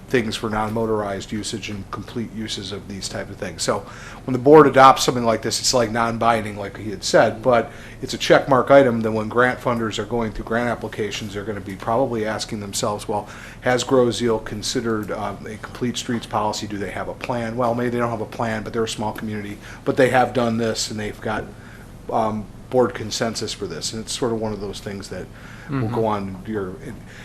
things for non-motorized usage and complete uses of these type of things. So when the board adopts something like this, it's like non-binding, like he had said, but it's a check mark item. Then when grant funders are going through grant applications, they're going to be probably asking themselves, well, has Groseal considered a complete streets policy? Do they have a plan? Well, maybe they don't have a plan, but they're a small community, but they have done this, and they've got board consensus for this. And it's sort of one of those things that will go on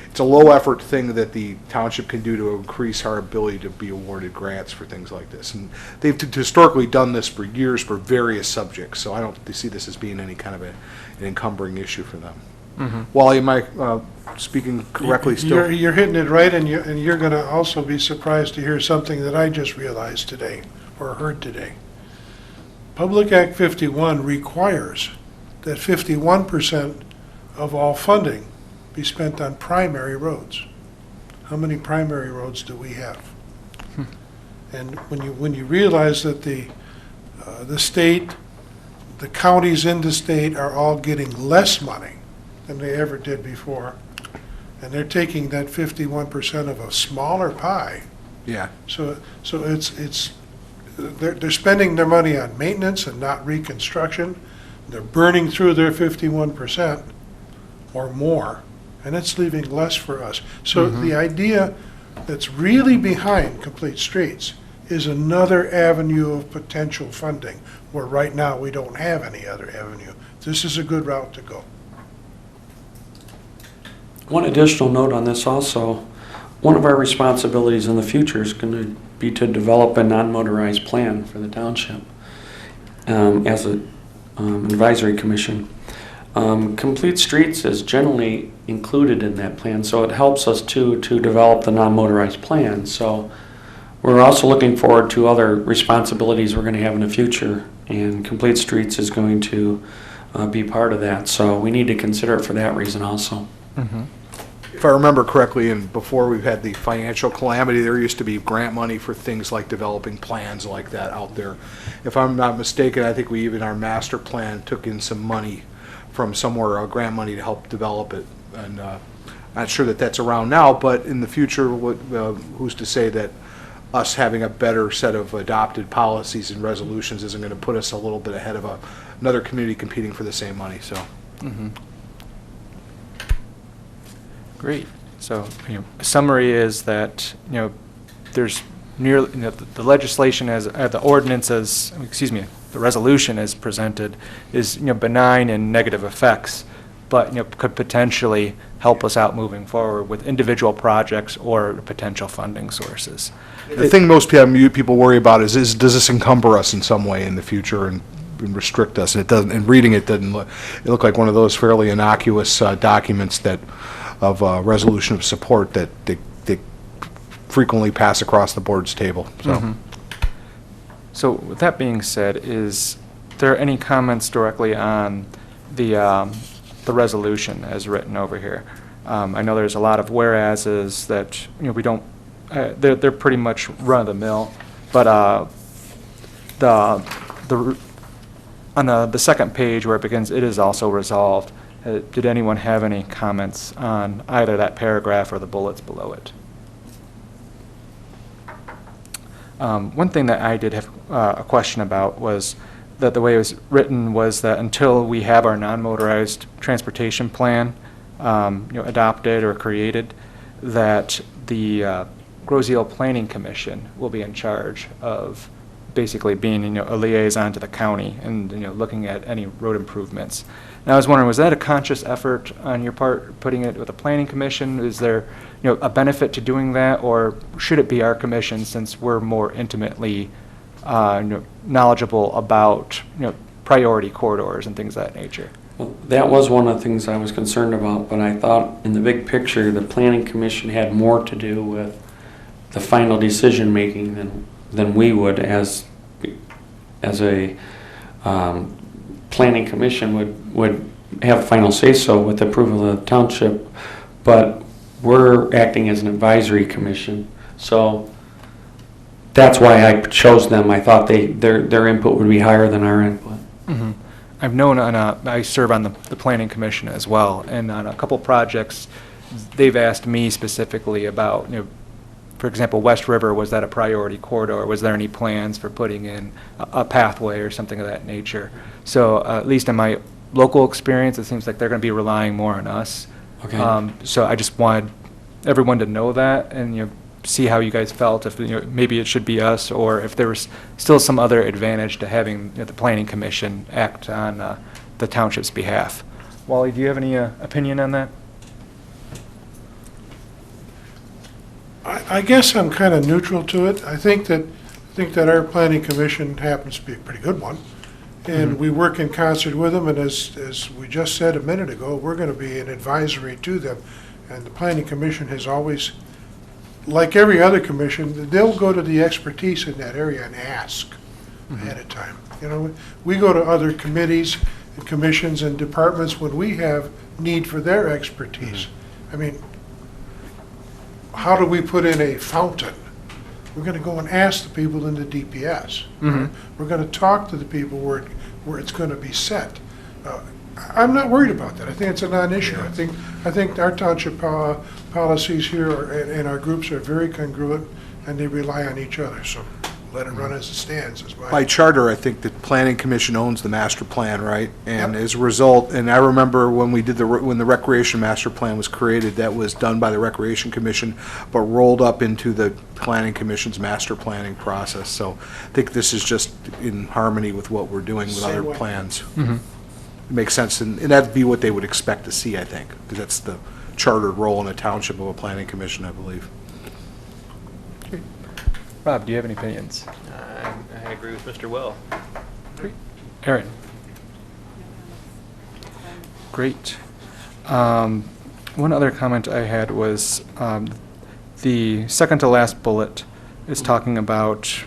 it's a low-effort thing that the township can do to increase our ability to be awarded grants for things like this. And they've historically done this for years for various subjects, so I don't see this as being any kind of an encumbering issue for them. Wally, am I speaking correctly still? You're hitting it right, and you're going to also be surprised to hear something that I just realized today, or heard today. Public Act 51 requires that 51% of all funding be spent on primary roads. How many primary roads do we have? And when you realize that the state, the counties in the state are all getting less money than they ever did before, and they're taking that 51% of a smaller pie. Yeah. So they're spending their money on maintenance and not reconstruction. They're burning through their 51% or more, and it's leaving less for us. So the idea that's really behind Complete Streets is another avenue of potential funding, where right now we don't have any other avenue. This is a good route to go. One additional note on this also, one of our responsibilities in the future is going to be to develop a non-motorized plan for the township as an advisory commission. Complete Streets is generally included in that plan, so it helps us to develop the non-motorized plan. So we're also looking forward to other responsibilities we're going to have in the future, and Complete Streets is going to be part of that. So we need to consider it for that reason also. If I remember correctly, and before we've had the financial calamity, there used to be grant money for things like developing plans like that out there. If I'm not mistaken, I think we even, our master plan, took in some money from somewhere, grant money to help develop it. And not sure that that's around now, but in the future, who's to say that us having a better set of adopted policies and resolutions isn't going to put us a little bit ahead of another community competing for the same money, so. Great. So, a summary is that, there's nearly, the legislation as, the ordinance as, the resolution as presented is, benign in negative effects, but, could potentially help us out moving forward with individual projects or potential funding sources. The thing most people worry about is does this encumber us in some way in the future and restrict us? And it doesn't. And reading it doesn't look like one of those fairly innocuous documents that of resolution of support that they frequently pass across the board's table. So, So with that being said, is there any comments directly on the resolution as written over here? I know there's a lot of whereases that we don't. They're pretty much run of the mill, but on the second page where it begins, it is also resolved. Did anyone have any comments on either that paragraph or the bullets below it? One thing that I did have a question about was that the way it was written was that until we have our non-motorized transportation plan adopted or created, that the Groseal Planning Commission will be in charge of basically being a liaison to the county and looking at any road improvements. And I was wondering, was that a conscious effort on your part, putting it with a planning commission? Is there a benefit to doing that, or should it be our commission since we're more intimately knowledgeable about priority corridors and things of that nature? Well, that was one of the things I was concerned about, but I thought in the big picture the planning commission had more to do with the final decision making than we would as a planning commission would have final say-so with approval of the township, but we're acting as an advisory commission. So that's why I chose them. I thought their input would be higher than our input. Mhm. I've known I serve on the planning commission as well, and on a couple projects, they've asked me specifically about, for example, West River, was that a priority corridor? Was there any plans for putting in a pathway or something of that nature? So at least in my local experience, it seems like they're going to be relying more on us. Okay. So I just wanted everyone to know that and, see how you guys felt, if, maybe it should be us, or if there was still some other advantage to having the planning commission act on the township's behalf. Wally, do you have any opinion on that? I guess I'm kind of neutral to it. I think that our planning commission happens to be a pretty good one, and we work in concert with them, and as we just said a minute ago, we're going to be an advisory to them, and the planning commission has always, like every other commission, they'll go to the expertise in that area and ask ahead of time. We go to other committees and commissions and departments when we have need for their expertise. I mean, how do we put in a fountain? We're going to go and ask the people in the DPS. We're going to talk to the people where it's going to be set. I'm not worried about that. I think it's a non-issue. I think our township policies here and our groups are very congruent, and they rely on each other. So let it run as it stands. By charter, I think the planning commission owns the master plan, right? And as a result, and I remember when we did when the recreation master plan was created, that was done by the recreation commission, but rolled up into the planning commission's master planning process. So I think this is just in harmony with what we're doing with Same other way. plans. It makes sense, and that'd be what they would expect to see, I think, because that's the chartered role in a township of a planning commission, I believe. Rob, do you have any opinions? I agree with Mr. Will. Aaron? Great. One other comment I had was the second to last bullet is talking about,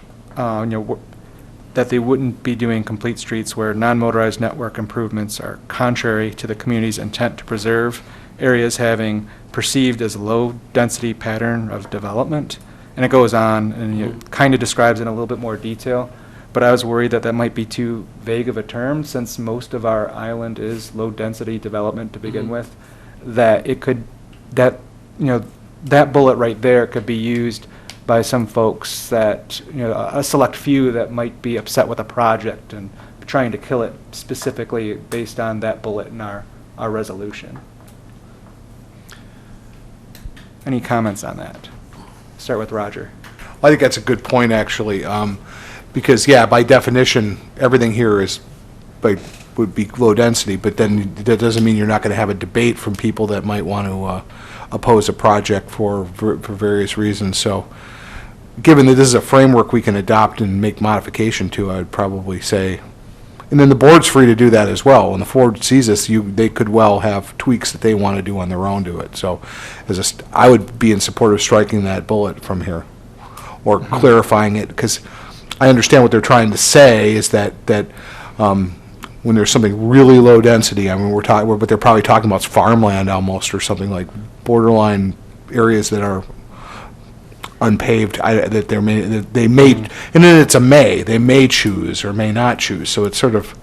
that they wouldn't be doing complete streets where non-motorized network improvements are contrary to the community's intent to preserve areas having perceived as low-density pattern of development. And it goes on and kind of describes it in a little bit more detail. But I was worried that that might be too vague of a term, since most of our island is low-density development to begin with, that it could, that bullet right there could be used by some folks that, a select few that might be upset with a project and trying to kill it specifically based on that bullet in our resolution. Any comments on that? Start with Roger. I think that's a good point, actually, because, yeah, by definition, everything here would be low density, but then that doesn't mean you're not going to have a debate from people that might want to oppose a project for various reasons. So, given that this is a framework we can adopt and make modification to, I would probably say, and then the board's free to do that as well. When the board sees this, they could well have tweaks that they want to do on their own to it. So, I would be in support of striking that bullet from here, or clarifying it, because I understand what they're trying to say is that when there's something really low density, I mean, what they're probably talking about is farmland almost, or something like borderline areas that are unpaved, that they may, and then it's they may choose or may not choose, so it's sort of.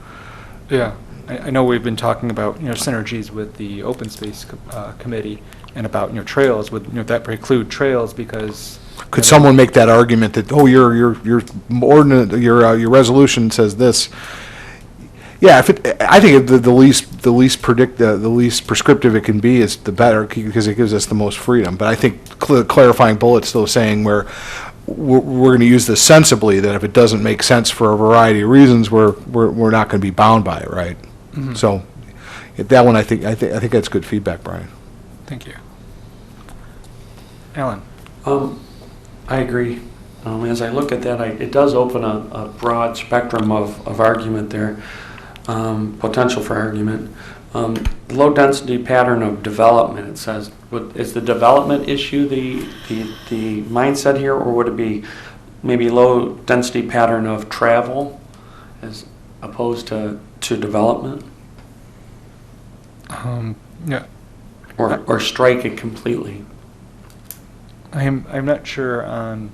Yeah, I know we've been talking about, synergies with the open space committee and about, trails, would, that preclude trails because. Could someone make that argument that, oh, your ordinance, your resolution says this? Yeah, I think the least prescriptive it can be is the better, because it gives us the most freedom. But I think clarifying bullets, though, saying we're going to use this sensibly, that if it doesn't make sense for a variety of reasons, we're not going to be bound by it, right? Mm-hmm. So that one, I think that's good feedback, Brian. Thank you. Alan? I agree. As I look at that, it does open a broad spectrum of argument there. Potential for argument. Low density pattern of development, it says. Is the development issue the mindset here, or would it be maybe low density pattern of travel as opposed to development? Yeah. Or strike it completely? I'm not sure on,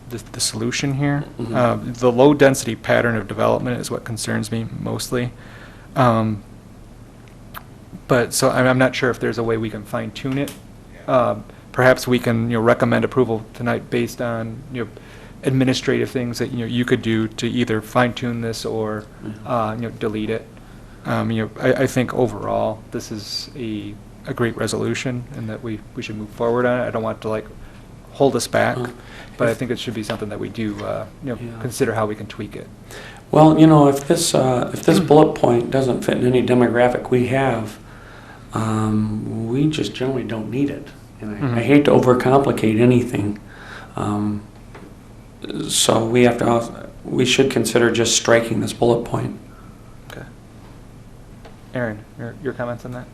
the solution here. The low-density pattern of development is what concerns me mostly. But, so I'm not sure if there's a way we can fine-tune it. Perhaps we can, recommend approval tonight based on, administrative things that, you could do to either fine-tune this or, delete it. I think overall, this is a great resolution and that we should move forward on it. I don't want to, hold us back, but I think it should be something that we do, consider how we can tweak it. Well, if this bullet point doesn't fit in any demographic we have, we just generally don't need it. And I hate to overcomplicate anything. So we should consider just striking this bullet point. Okay. Aaron, your comments on that?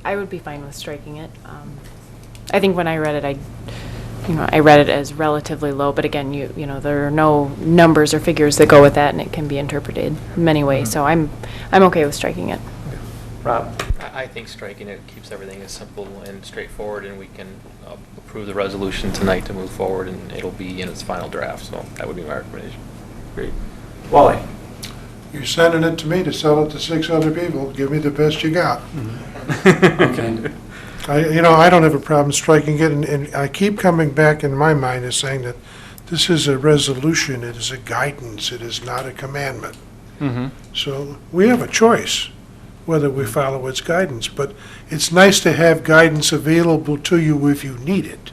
I would be fine with striking it. I think when I read it, I read it as relatively low, but again, there are no numbers or figures that go with that, and it can be interpreted in many ways. So I'm okay with striking it. Rob? I think striking it keeps everything as simple and straightforward, and we can approve the resolution tonight to move forward, and it'll be in its final draft, so that would be my recommendation. Great. Wally? You're sending it to me to sell it to 6 other people. Give me the best you got. Okay. I don't have a problem striking it, and I keep coming back in my mind as saying that this is a resolution, it is a guidance, it is not a commandment. So we have a choice whether we follow its guidance, but it's nice to have guidance available to you if you need it.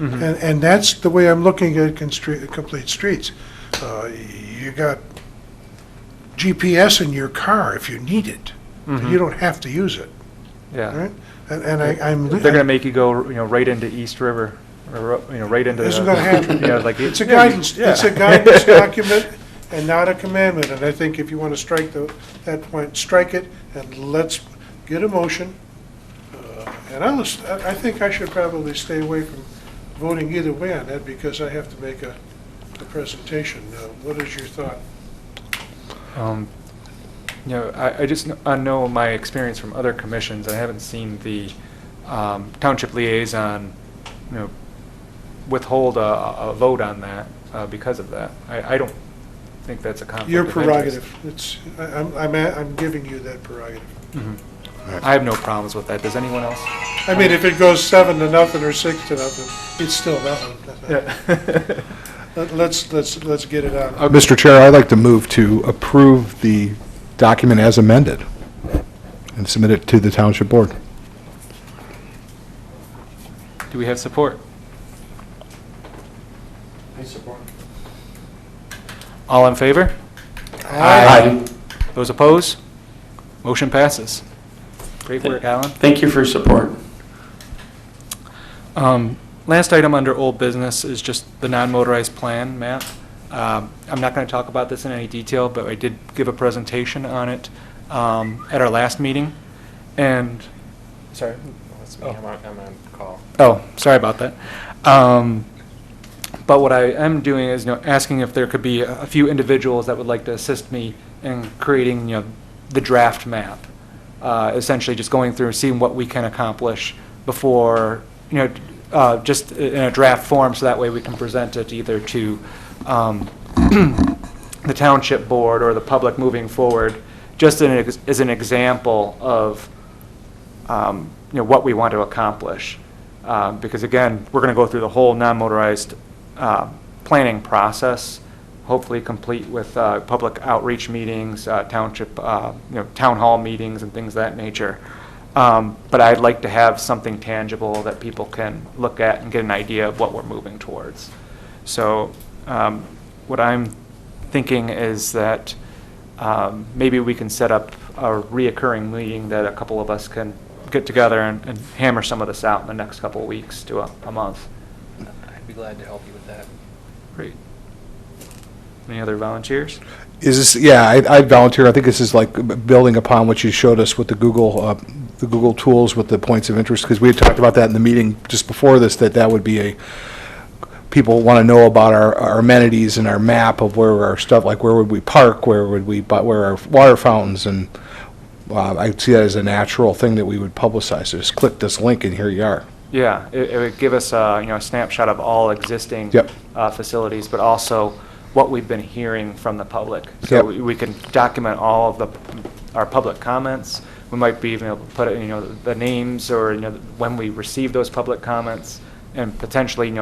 And that's the way I'm looking at complete streets. You got GPS in your car if you need it. You don't have to use it, Yeah. right? And I'm. They're going to make you go, right into East River, or, right into. Isn't gonna happen. It's a guidance, Yeah. it's a guidance document and not a commandment. And I think if you want to strike that point, strike it and let's get a motion. And I think I should probably stay away from voting either way on that because I have to make a presentation. What is your thought? I just know my experience from other commissions. I haven't seen the township liaison, withhold a vote on that because of that. I don't think that's a conflict Your of interest. prerogative. I'm giving you that prerogative. I have no problems with that. Does anyone else? I mean, if it goes 7-0 or 6-0, it's still nothing. Yeah. Let's get it out. Mr. Chair, I'd like to move to approve the document as amended and submit it to the Township Board. Do we have support? I support. All in favor? Aye. Those opposed? Motion passes. Great work, Alan. Thank you for your support. Last item under old business is just the non-motorized plan map. I'm not going to talk about this in any detail, but I did give a presentation on it at our last meeting. And, sorry. That's me. I'm on call. Oh, sorry about that. But what I am doing is, asking if there could be a few individuals that would like to assist me in creating, the draft map. Essentially just going through, seeing what we can accomplish before, just in a draft form, so that way we can present it either to the township board or the public moving forward, just as an example of, what we want to accomplish. Because again, we're going to go through the whole non-motorized planning process, hopefully complete with public outreach meetings, township, town hall meetings and things of that nature. But I'd like to have something tangible that people can look at and get an idea of what we're moving towards. So what I'm thinking is that maybe we can set up a reoccurring meeting that a couple of us can get together and hammer some of this out in the next couple of weeks to a month. I'd be glad to help you with that. Great. Any other volunteers? Is this, yeah, I'd volunteer. I think this is like building upon what you showed us with the Google tools with the points of interest, because we had talked about that in the meeting just before this, that would be people want to know about our amenities and our map of where our stuff, like where would we park, where our water fountains, and I see that as a natural thing that we would publicize. Just click this link and here you are. Yeah, it would give us, a snapshot of all existing Yep. facilities, but also what we've been hearing from the public. So Yep. we can document all of our public comments. We might be even able to put, the names or, when we receive those public comments, and potentially,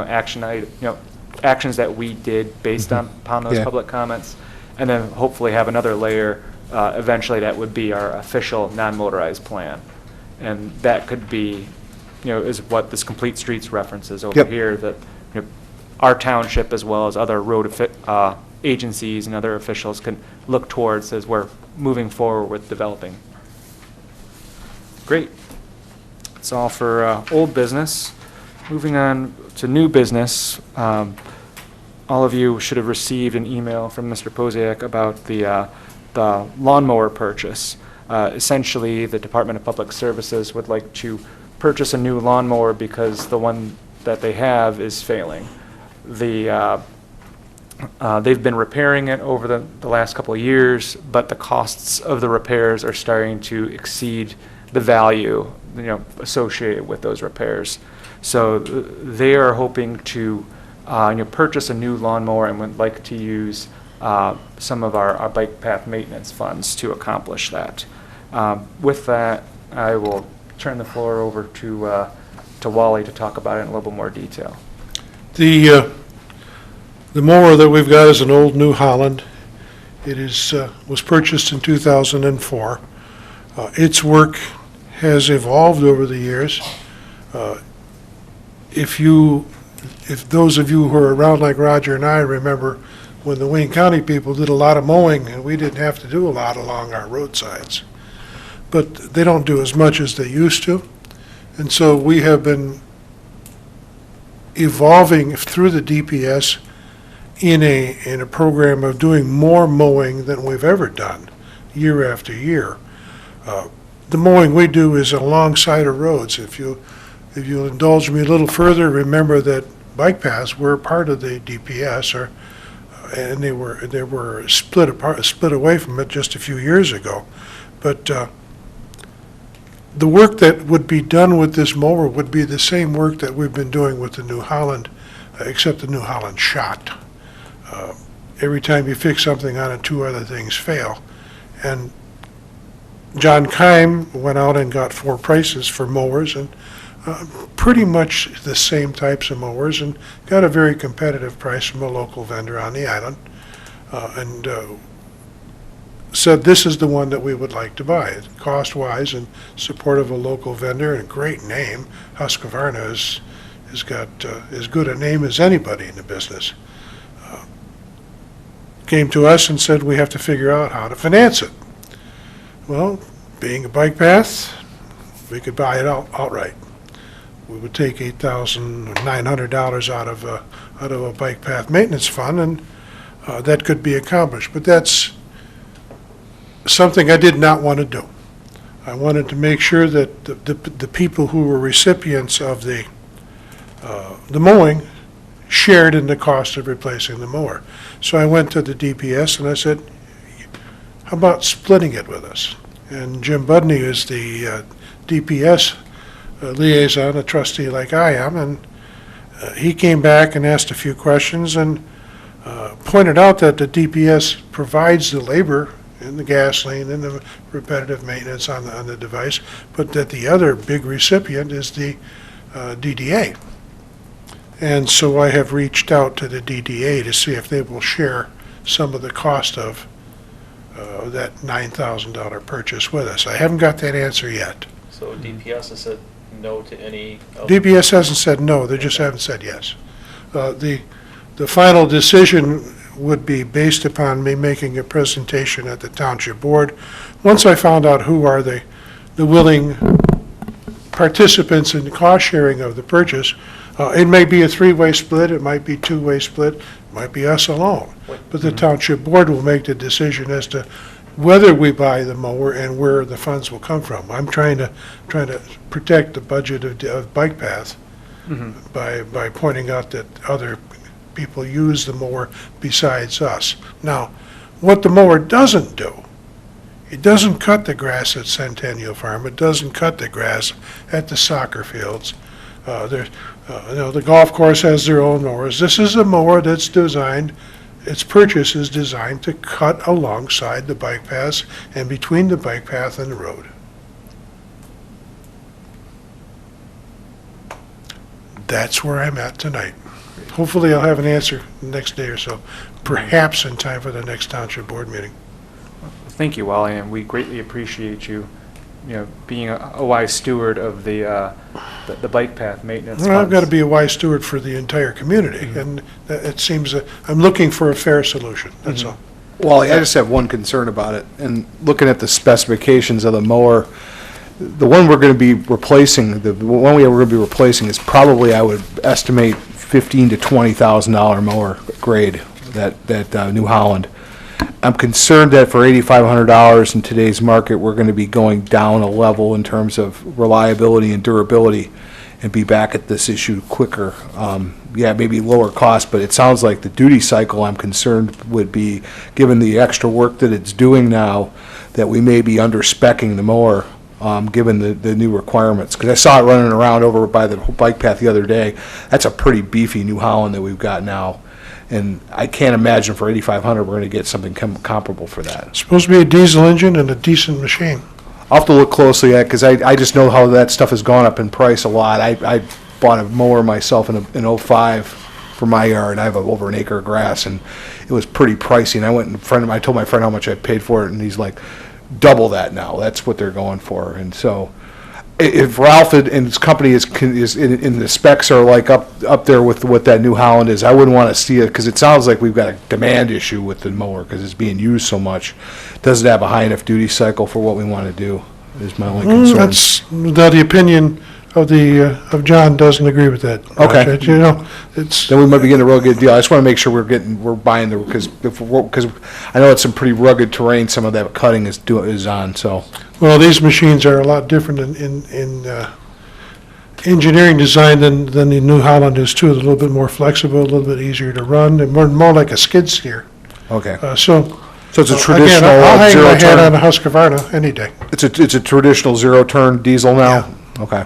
actions that we did based upon those Yeah. public comments. And then hopefully have another layer, eventually that would be our official non-motorized plan. And that could be, is what this Complete Streets references over Yep. here, that, our township as well as other road agencies and other officials can look towards as we're moving forward with developing. Great. That's all for old business. Moving on to new business, all of you should have received an email from Mr. Posiak about the lawnmower purchase. Essentially, the Department of Public Services would like to purchase a new lawnmower because the one that they have is failing. They've been repairing it over the last couple of years, but the costs of the repairs are starting to exceed the value, associated with those repairs. So they are hoping to, purchase a new lawnmower and would like to use some of our bike path maintenance funds to accomplish that. With that, I will turn the floor over to Wally to talk about it in a little bit more detail. The mower that we've got is an old New Holland. It was purchased in 2004. Its work has evolved over the years. If those of you who are around like Roger and I remember when the Wayne County people did a lot of mowing and we didn't have to do a lot along our roadsides. But they don't do as much as they used to. And so we have been evolving through the DPS in a program of doing more mowing than we've ever done, year after year. The mowing we do is alongside of roads. If you'll indulge me a little further, remember that bike paths were part of the DPS, and they were split away from it just a few years ago. But the work that would be done with this mower would be the same work that we've been doing with the New Holland, except the New Holland shot. Every time you fix something on it, two other things fail. And John Keim went out and got 4 prices for mowers, and pretty much the same types of mowers, and got a very competitive price from a local vendor on the island, and said this is the one that we would like to buy. Cost-wise and support of a local vendor, and a great name. Husqvarna has got as good a name as anybody in the business. Came to us and said we have to figure out how to finance it. Well, being a bike path, we could buy it outright. We would take $8,900 out of a bike path maintenance fund, and that could be accomplished. But that's something I did not want to do. I wanted to make sure that the people who were recipients of the mowing shared in the cost of replacing the mower. So I went to the DPS and I said, how about splitting it with us? And Jim Budney is the DPS liaison, a trustee like I am, and he came back and asked a few questions and pointed out that the DPS provides the labor and the gasoline and the repetitive maintenance on the device, but that the other big recipient is the DDA. And so I have reached out to the DDA to see if they will share some of the cost of that $9,000 purchase with us. I haven't got that answer yet. So DPS has said no to any? DPS hasn't said no, they just haven't said yes. The final decision would be based upon me making a presentation at the township board. Once I found out who are the willing participants in the cost sharing of the purchase, it may be a 3-way split, it might be 2-way split, it might be us alone. But the township board will make the decision as to whether we buy the mower and where the funds will come from. I'm trying to protect the budget of bike paths by pointing out that other people use the mower besides us. Now, what the mower doesn't do, it doesn't cut the grass at Centennial Farm, it doesn't cut the grass at the soccer fields. The golf course has their own mowers. This is a mower that's designed, its purchase is designed to cut alongside the bike paths and between the bike path and the road. That's where I'm at tonight. Hopefully, I'll have an answer the next day or so, perhaps in time for the next township board meeting. Thank you, Wally, and we greatly appreciate you, being a wise steward of the bike path maintenance Well, I've got to funds. be a wise steward for the entire community, and it seems that I'm looking for a fair solution, that's all. Wally, I just have one concern about it, and looking at the specifications of the mower, the one we're going to be replacing, the one we're going to be replacing is probably, I would estimate, $15,000 to $20,000 mower grade, that New Holland. I'm concerned that for $8,500 in today's market, we're going to be going down a level in terms of reliability and durability and be back at this issue quicker. Yeah, maybe lower cost, but it sounds like the duty cycle, I'm concerned, would be, given the extra work that it's doing now, that we may be under-speccing the mower, given the new requirements. Because I saw it running around over by the bike path the other day. That's a pretty beefy New Holland that we've got now. And I can't imagine for $8,500 we're going to get something comparable for that. It's supposed to be a diesel engine and a decent machine. I'll have to look closely at, because I just know how that stuff has gone up in price a lot. I bought a mower myself in '05 for my yard. I have over an acre of grass, and it was pretty pricey. And I told my friend how much I paid for it, and he's like, double that now. That's what they're going for. And so, if Ralph and his company is in the specs are like up there with what that New Holland is, I wouldn't want to see it, because it sounds like we've got a demand issue with the mower because it's being used so much. Does it have a high enough duty cycle for what we want to do? Is my only concern. That's, the opinion of John doesn't agree with that. Okay. You know, it's, Then we might be getting a real good deal. I just want to make sure we're buying because I know it's some pretty rugged terrain. Some of that cutting is on. So well, these machines are a lot different in engineering design than the New Holland is too. They're a little bit more flexible, a little bit easier to run, and more like a skid steer. okay. So So it's a again, traditional I'll hang my hat on zero-turn. a Husqvarna any day. It's a traditional zero-turn diesel now? Okay.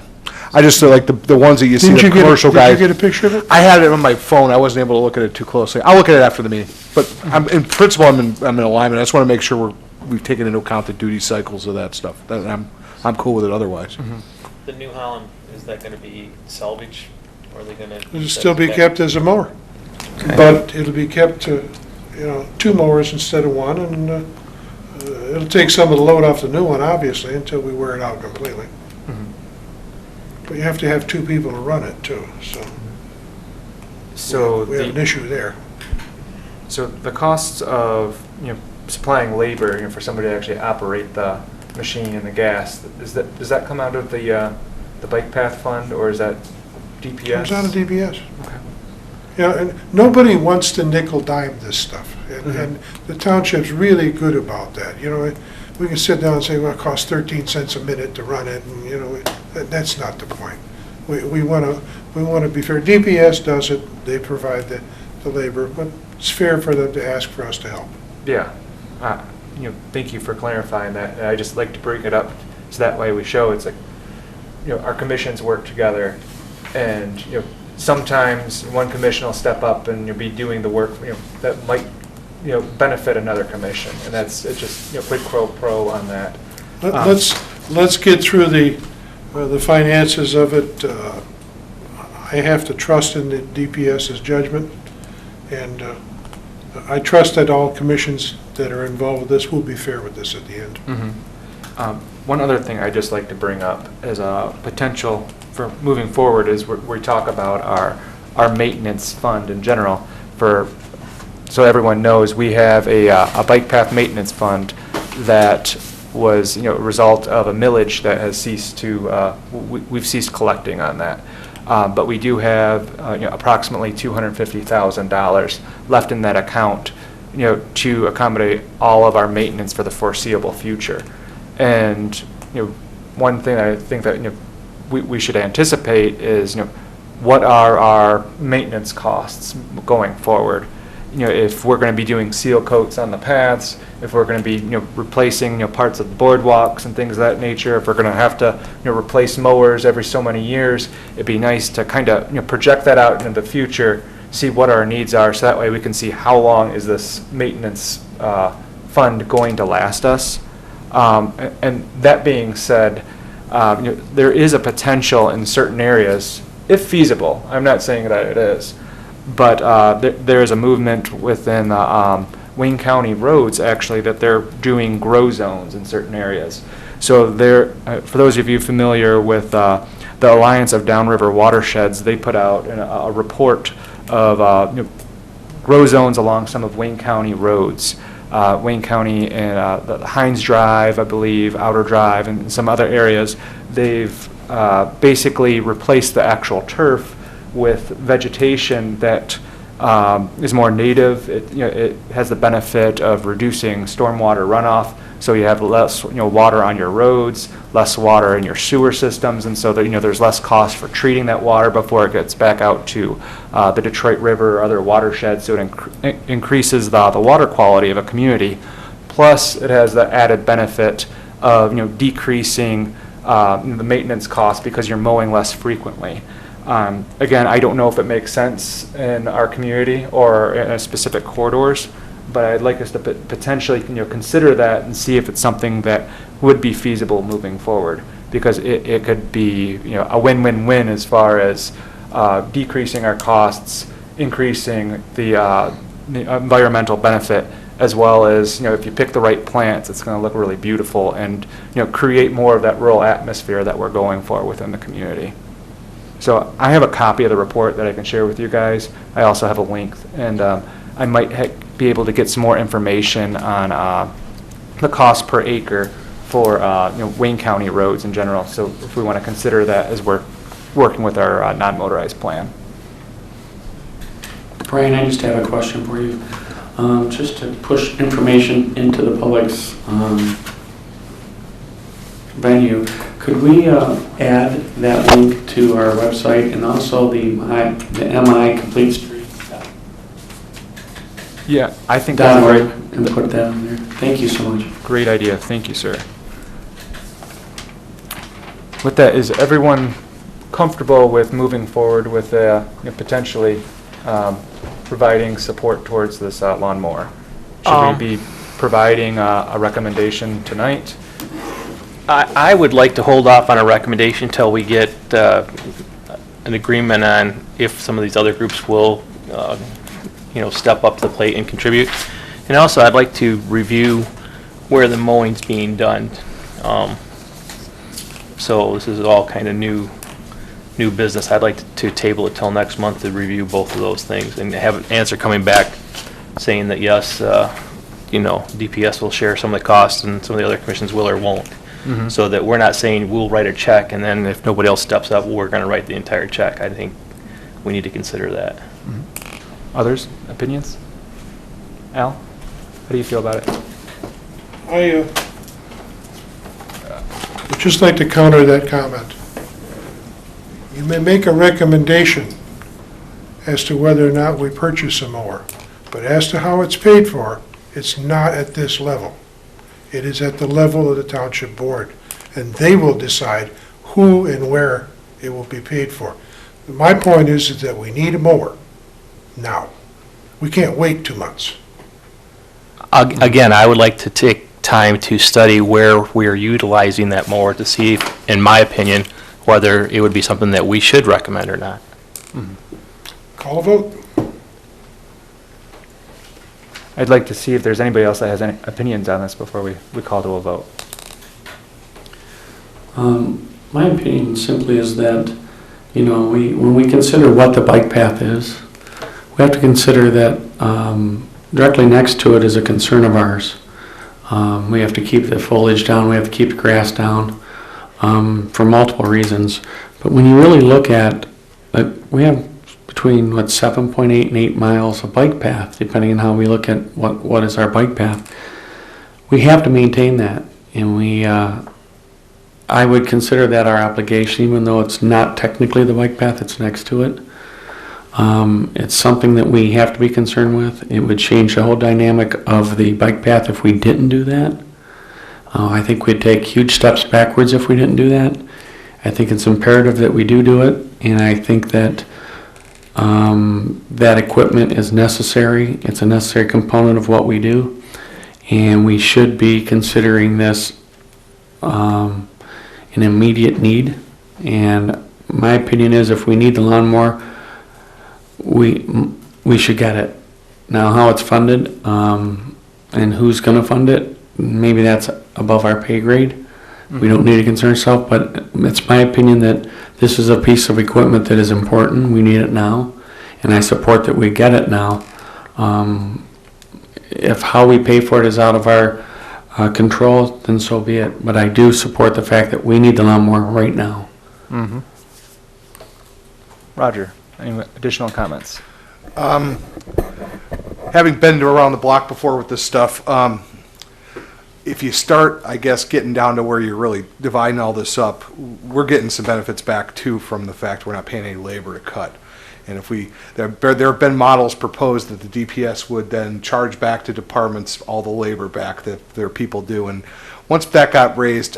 I just feel like the ones that you see, the commercial guys. Did you get a picture of it? I had it on my phone. I wasn't able to look at it too closely. I'll look at it after the meeting. But in principle, I'm in alignment. I just want to make sure we've taken into account the duty cycles of that stuff. I'm cool with it otherwise. The New Holland, is that going to be salvage, or are they going to? It'll still be kept as a mower, but it'll be kept to, two mowers instead of one, and it'll take some of the load off the new one, obviously, until we wear it out completely. But you have to have two people to run it too, so we have an issue there. So the costs of, supplying labor, for somebody to actually operate the machine and the gas, does that come out of the bike path fund, or is that DPS? Comes out of DPS. Okay. And nobody wants to nickel dime this stuff, and the township's really good about that. We can sit down and say, well, it costs 13 cents a minute to run it, and, that's not the point. We want to be fair. DPS does it, they provide the labor, but it's fair for them to ask for us to help. Yeah. Thank you for clarifying that. And I just like to bring it up so that way we show it's like, our commissions work together, and, sometimes one commission will step up and you'll be doing the work, that might, benefit another commission, and it's just, quid pro on that. Let's get through the finances of it. I have to trust in the DPS's judgment, and I trust that all commissions that are involved with this will be fair with this at the end. One other thing I'd just like to bring up as a potential for moving forward is we talk about our maintenance fund in general. So everyone knows, we have a bike path maintenance fund that was, a result of a millage that has ceased to, we've ceased collecting on that. But we do have, approximately $250,000 left in that account, to accommodate all of our maintenance for the foreseeable future. And, one thing I think that, we should anticipate is, what are our maintenance costs going forward? if we're going to be doing seal coats on the paths, if we're going to be, replacing, parts of the boardwalks and things of that nature, if we're going to have to, replace mowers every so many years, it'd be nice to kind of, project that out into the future, see what our needs are, so that way we can see how long is this maintenance fund going to last us. And that being said, there is a potential in certain areas, if feasible, I'm not saying that it is, but there is a movement within Wayne County roads, actually, that they're doing grow zones in certain areas. So for those of you familiar with the Alliance of Downriver Watersheds, they put out a report of grow zones along some of Wayne County roads. Wayne County and the Hines Drive, I believe, Outer Drive, and some other areas, they've basically replaced the actual turf with vegetation that is more native. It has the benefit of reducing stormwater runoff, so you have less water on your roads, less water in your sewer systems, and so there's less cost for treating that water before it gets back out to the Detroit River or other watersheds. So it increases the water quality of a community. Plus, it has the added benefit of decreasing the maintenance cost because you're mowing less frequently. Again, I don't know if it makes sense in our community or in specific corridors, but I'd like us to potentially consider that and see if it's something that would be feasible moving forward, because it could be a win-win-win as far as decreasing our costs, increasing the environmental benefit, as well as if you pick the right plants, it's going to look really beautiful and create more of that rural atmosphere that we're going for within the community. So I have a copy of the report that I can share with you guys. I also have a link, and I might be able to get some more information on the cost per acre for Wayne County roads in general. So if we want to consider that as we're working with our non-motorized plan. Brian, I just have a question for you. Just to push information into the public's venue, could we add that link to our website and also the MI Complete Street? Yeah, I think that's a great, and put that on there. Thank you so much. great idea. Thank you, sir. With that, is everyone comfortable with moving forward with potentially providing support towards this lawnmower? Should we be providing a recommendation tonight? I would like to hold off on a recommendation until we get an agreement on if some of these other groups will, step up to the plate and contribute. And also, I'd like to review where the mowing's being done. So this is all kind of new business. I'd like to table it till next month to review both of those things and have an answer coming back saying that yes, DPS will share some of the costs and some of the other commissions will or won't. Mm-hmm. So that we're not saying we'll write a check and then if nobody else steps up, we're going to write the entire check. I think we need to consider that. Mm-hmm. Others, opinions? Al, how do you feel about it? I would just like to counter that comment. You may make a recommendation as to whether or not we purchase a mower, but as to how it's paid for, it's not at this level. It is at the level of the township board, and they will decide who and where it will be paid for. My point is that we need a mower now. We can't wait 2 months. Again, I would like to take time to study where we are utilizing that mower to see, if, in my opinion, whether it would be something that we should recommend or not. Call a vote. I'd like to see if there's anybody else that has any opinions on this before we call to a vote. My opinion simply is that, when we consider what the bike path is, we have to consider that directly next to it is a concern of ours. We have to keep the foliage down, we have to keep the grass down for multiple reasons. But when you really look at, we have between 7.8 and 8 miles of bike path, depending on how we look at what is our bike path. We have to maintain that, and I would consider that our obligation, even though it's not technically the bike path, it's next to it. It's something that we have to be concerned with. It would change the whole dynamic of the bike path if we didn't do that. I think we'd take huge steps backwards if we didn't do that. I think it's imperative that we do it, and I think that that equipment is necessary. It's a necessary component of what we do, and we should be considering this an immediate need. And my opinion is, if we need the lawnmower, we should get it. Now, how it's funded and who's going to fund it, maybe that's above our pay grade. We don't need to concern ourselves, but it's my opinion that this is a piece of equipment that is important. We need it now, and I support that we get it now. If how we pay for it is out of our control, then so be it. But I do support the fact that we need the lawnmower right now. Mm-hmm. Roger, any additional comments? Having been around the block before with this stuff, if you start, I guess, getting down to where you're really dividing all this up, we're getting some benefits back too from the fact we're not paying any labor to cut. And if there have been models proposed that the DPS would then charge back to departments all the labor back that their people do. And once that got raised,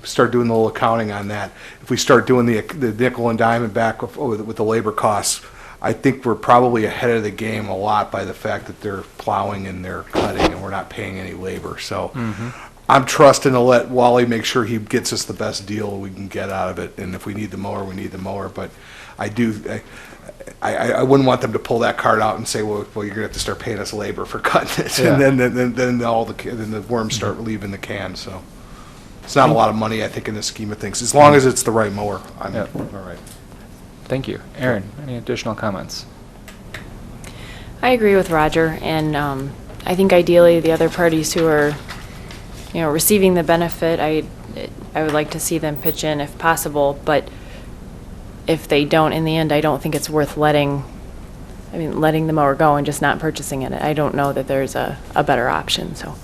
start doing a little accounting on that. If we start doing the nickel and dime back with the labor costs, I think we're probably ahead of the game a lot by the fact that they're plowing and they're cutting and we're not paying any labor. So I'm trusting to let Wally make sure he gets us the best deal we can get out of it. And if we need the mower, we need the mower. But I wouldn't want them to pull that card out and say, well, you're going to have to start paying us labor for cutting it. Yeah. And then the worms start leaving the can. So it's not a lot of money, I think, in the scheme of things. As long as it's the right mower, I'm Yeah. all right. Thank you. Aaron, any additional comments? I agree with Roger, and I think ideally the other parties who are, receiving the benefit, I would like to see them pitch in if possible, but if they don't, in the end, I don't think it's worth letting the mower go and just not purchasing it. I don't know that there's a better option, so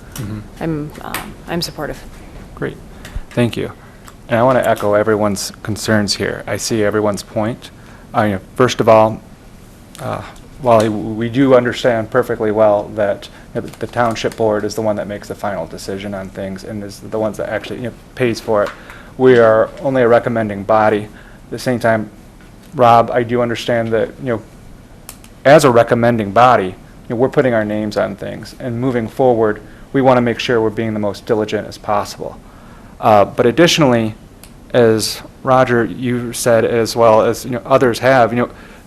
I'm supportive. Great. Thank you. And I want to echo everyone's concerns here. I see everyone's point. First of all, while we do understand perfectly well that the township board is the one that makes the final decision on things and is the ones that actually pays for it, we are only a recommending body. At the same time, Rob, I do understand that as a recommending body, we're putting our names on things, and moving forward, we want to make sure we're being the most diligent as possible. But additionally, as Roger, you said, as well as others have,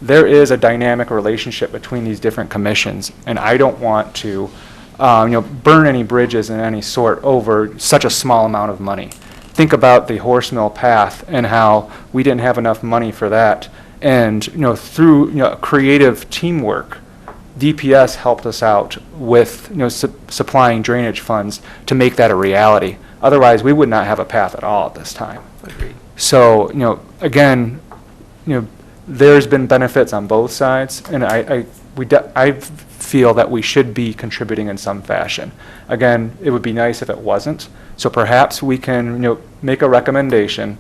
there is a dynamic relationship between these different commissions, and I don't want to, burn any bridges in any sort over such a small amount of money. Think about the horse mill path and how we didn't have enough money for that, and through creative teamwork, DPS helped us out with supplying drainage funds to make that a reality. Otherwise, we would not have a path at all at this time. Agreed. So, again, there's been benefits on both sides, and I feel that we should be contributing in some fashion. Again, it would be nice if it wasn't. So perhaps we can, make a recommendation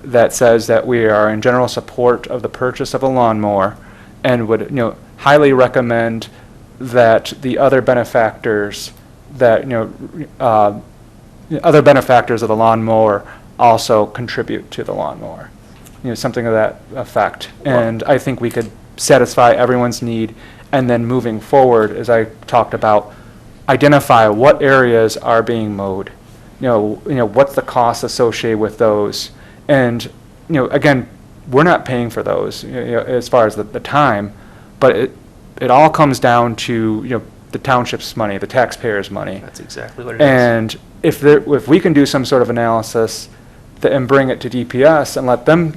that says that we are in general support of the purchase of a lawnmower, and would, highly recommend that the other benefactors that, other benefactors of the lawnmower also contribute to the lawnmower. Something of that effect. And I think we could satisfy everyone's need, and then moving forward, as I talked about, identify what areas are being mowed. What's the cost associated with those? And, again, we're not paying for those, as far as the time, but it all comes down to, the township's money, the taxpayers' money. That's exactly what it is. And if we can do some sort of analysis and bring it to DPS and let them,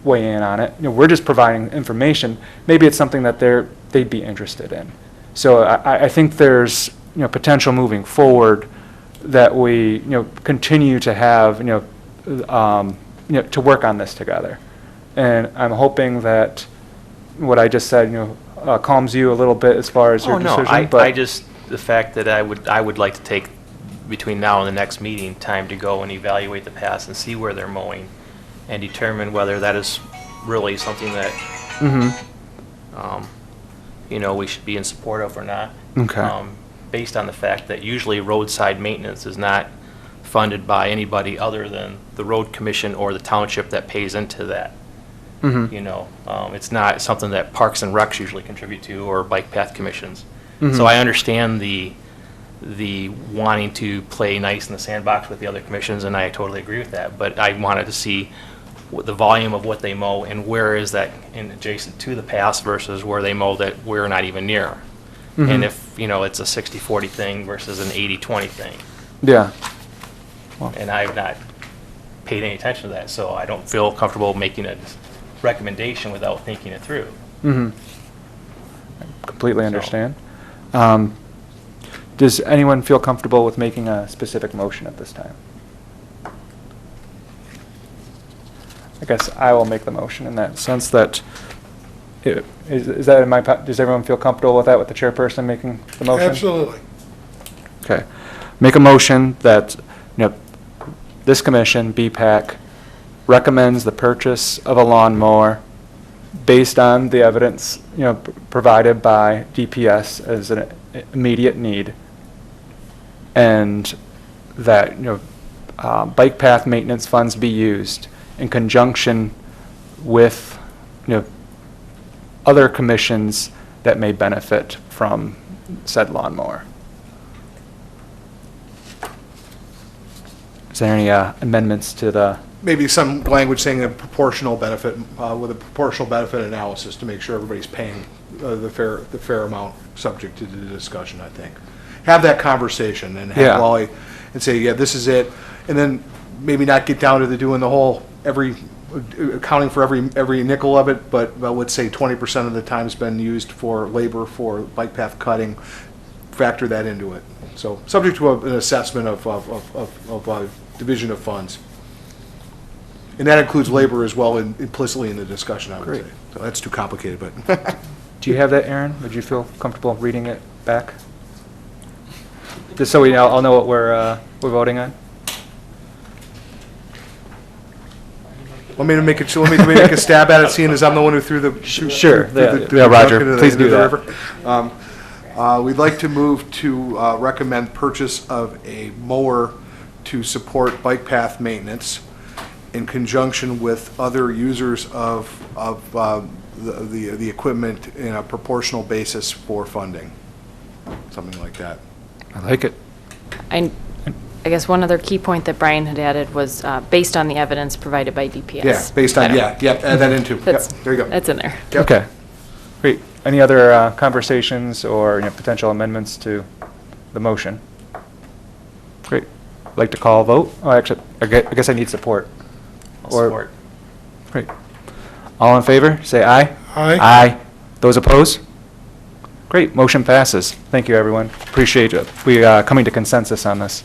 weigh in on it, we're just providing information. Maybe it's something that they'd be interested in. So I think there's, potential moving forward that we, continue to have, to work on this together. And I'm hoping that what I just said, calms you a little bit as far as your decision. I just, the fact that I would like to take between now and the next meeting, time to go and evaluate the paths and see where they're mowing and determine whether that is really something that we should be in support of or not. Okay. Based on the fact that usually roadside maintenance is not funded by anybody other than the road commission or the township that pays into that. It's not something that Parks and Recs usually contribute to, or bike path commissions. So I understand the wanting to play nice in the sandbox with the other commissions, and I totally agree with that. But I wanted to see the volume of what they mow and where is that adjacent to the paths versus where they mow that we're not even near. And if, it's a 60-40 thing versus an 80-20 thing. Yeah. And I have not paid any attention to that, so I don't feel comfortable making a recommendation without thinking it through. Completely So- understand. Does anyone feel comfortable with making a specific motion at this time? I guess I will make the motion in that sense that, is that in my, does everyone feel comfortable with that, with the chairperson making the motion? Absolutely. Okay. Make a motion that, this commission, BPAC, recommends the purchase of a lawnmower based on the evidence, provided by DPS as an immediate need, and that, bike path maintenance funds be used in conjunction with, other commissions that may benefit from said lawnmower. Is there any amendments to the? Maybe some language saying a proportional benefit, with a proportional benefit analysis to make sure everybody's paying the fair amount subject to the discussion, I think. Have that conversation and Yeah. have Wally and say, yeah, this is it. And then maybe not get down to doing the whole, accounting for every nickel of it, but I would say 20% of the time's been used for labor for bike path cutting, factor that into it. So, subject to an assessment of division of funds. And that includes labor as well implicitly in the discussion, I would Great. say. So that's too complicated, but. Do you have that, Aaron? Would you feel comfortable reading it back? Just so we all know what we're voting on? Want me to make a stab at it, seeing as I'm the one who threw the. Sure, threw yeah, Roger, junk into please do the that. river. We'd like to move to recommend purchase of a mower to support bike path maintenance in conjunction with other users of the equipment in a proportional basis for funding, something like that. I like it. I guess one other key point that Brian had added was based on the evidence provided by DPS. Yeah, based on, add that into, yep, That's, there you go. that's in there. Yep. Okay, great. Any other conversations or potential amendments to the motion? Great. Like to call a vote? Oh, actually, I guess I need support. I'll Or- support. Great. All in favor, say aye. Aye. Aye. Those opposed? Great, motion passes. Thank you, everyone. Appreciate it. We coming to consensus on this.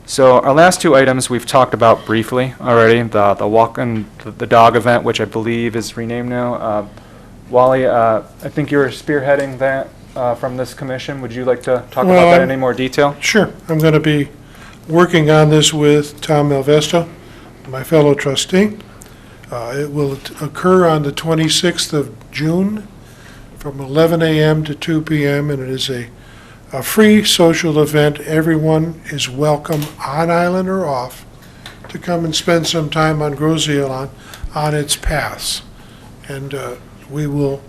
So our last two items we've talked about briefly already, the walk and the dog event, which I believe is renamed now. Wally, I think you're spearheading that from this commission. Would you like to talk about that in any more detail? Sure. I'm going to be working on this with Tom Malvesto, my fellow trustee. It will occur on the 26th of June from 11 a.m. to 2 p.m., and it is a free social event. Everyone is welcome, on island or off, to come and spend some time on Groseal on its paths. And we will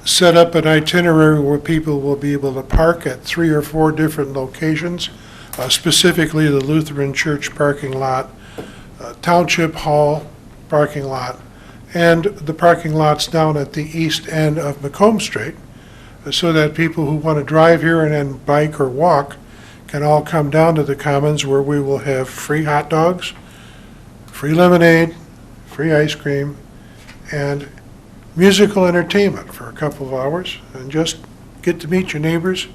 set up an itinerary where people will be able to park at 3 or 4 different locations, specifically the Lutheran Church parking lot, Township Hall parking lot, and the parking lots down at the east end of Macomb Street, so that people who want to drive here and then bike or walk can all come down to the Commons, where we will have free hot dogs, free lemonade, free ice cream, and musical entertainment for a couple of hours, and just get to meet your neighbors,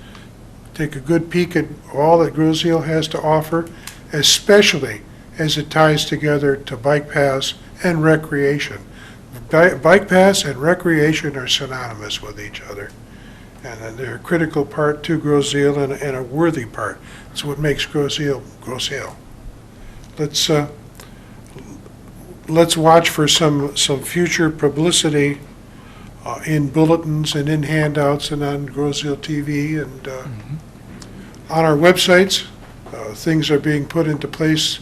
take a good peek at all that Groseal has to offer, especially as it ties together to bike paths and recreation. Bike paths and recreation are synonymous with each other, and they're a critical part to Groseal and a worthy part. It's what makes Groseal Groseal. Let's watch for some future publicity in bulletins and in handouts and on Groseal TV and on our websites. Things are being put into place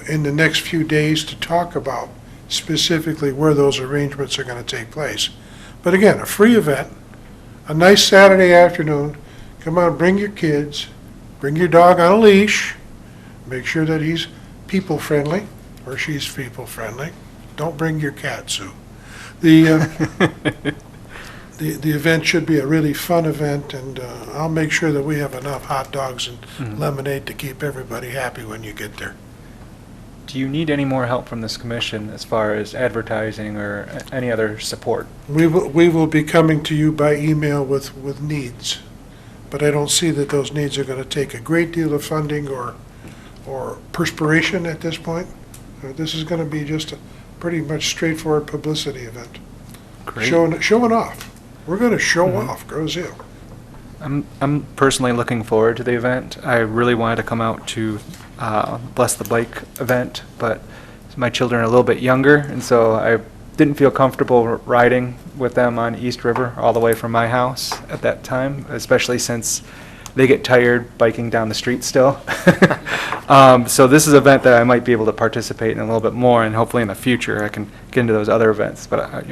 in the next few days to talk about specifically where those arrangements are going to take place. But again, a free event, a nice Saturday afternoon. Come on, bring your kids, bring your dog on a leash, make sure that he's people-friendly, or she's people-friendly. Don't bring your cat, Sue. The event should be a really fun event, and I'll make sure that we have enough hot dogs and lemonade to keep everybody happy when you get there. Do you need any more help from this commission as far as advertising or any other support? We will be coming to you by email with needs, but I don't see that those needs are going to take a great deal of funding or perspiration at this point. This is going to be just a pretty much straightforward publicity event. Great. Showing off. We're going to show off Groseal. I'm personally looking forward to the event. I really wanted to come out to Bless the Bike event, but my children are a little bit younger, and so I didn't feel comfortable riding with them on East River all the way from my house at that time, especially since they get tired biking down the street still. So this is an event that I might be able to participate in a little bit more, and hopefully in the future I can get into those other events. But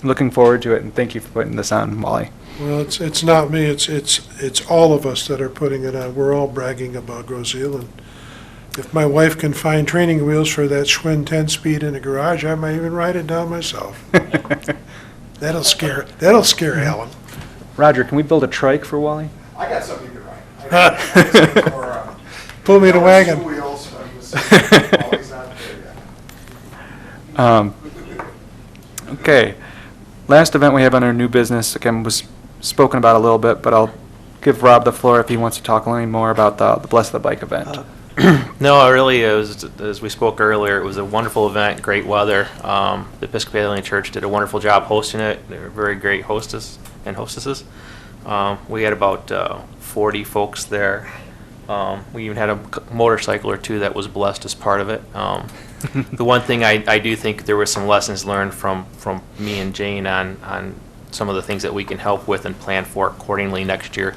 looking forward to it, and thank you for putting this on, Wally. Well, it's not me, it's all of us that are putting it on. We're all bragging about Groseal, and if my wife can find training wheels for that Schwinn 10-speed in the garage, I might even ride it down myself. That'll scare Alan. Roger, can we build a trike for Wally? I got something to write. Pull me in a wagon. Okay. Last event we have on our new business, again, was spoken about a little bit, but I'll give Rob the floor if he wants to talk any more about the Bless the Bike event. No, really, it was, as we spoke earlier, it was a wonderful event, great weather. The Episcopalian Church did a wonderful job hosting it. They were very great hostess and hostesses. We had about 40 folks there. We even had a motorcycle or two that was blessed as part of it. The one thing I do think there were some lessons learned from me and Jane on some of the things that we can help with and plan for accordingly next year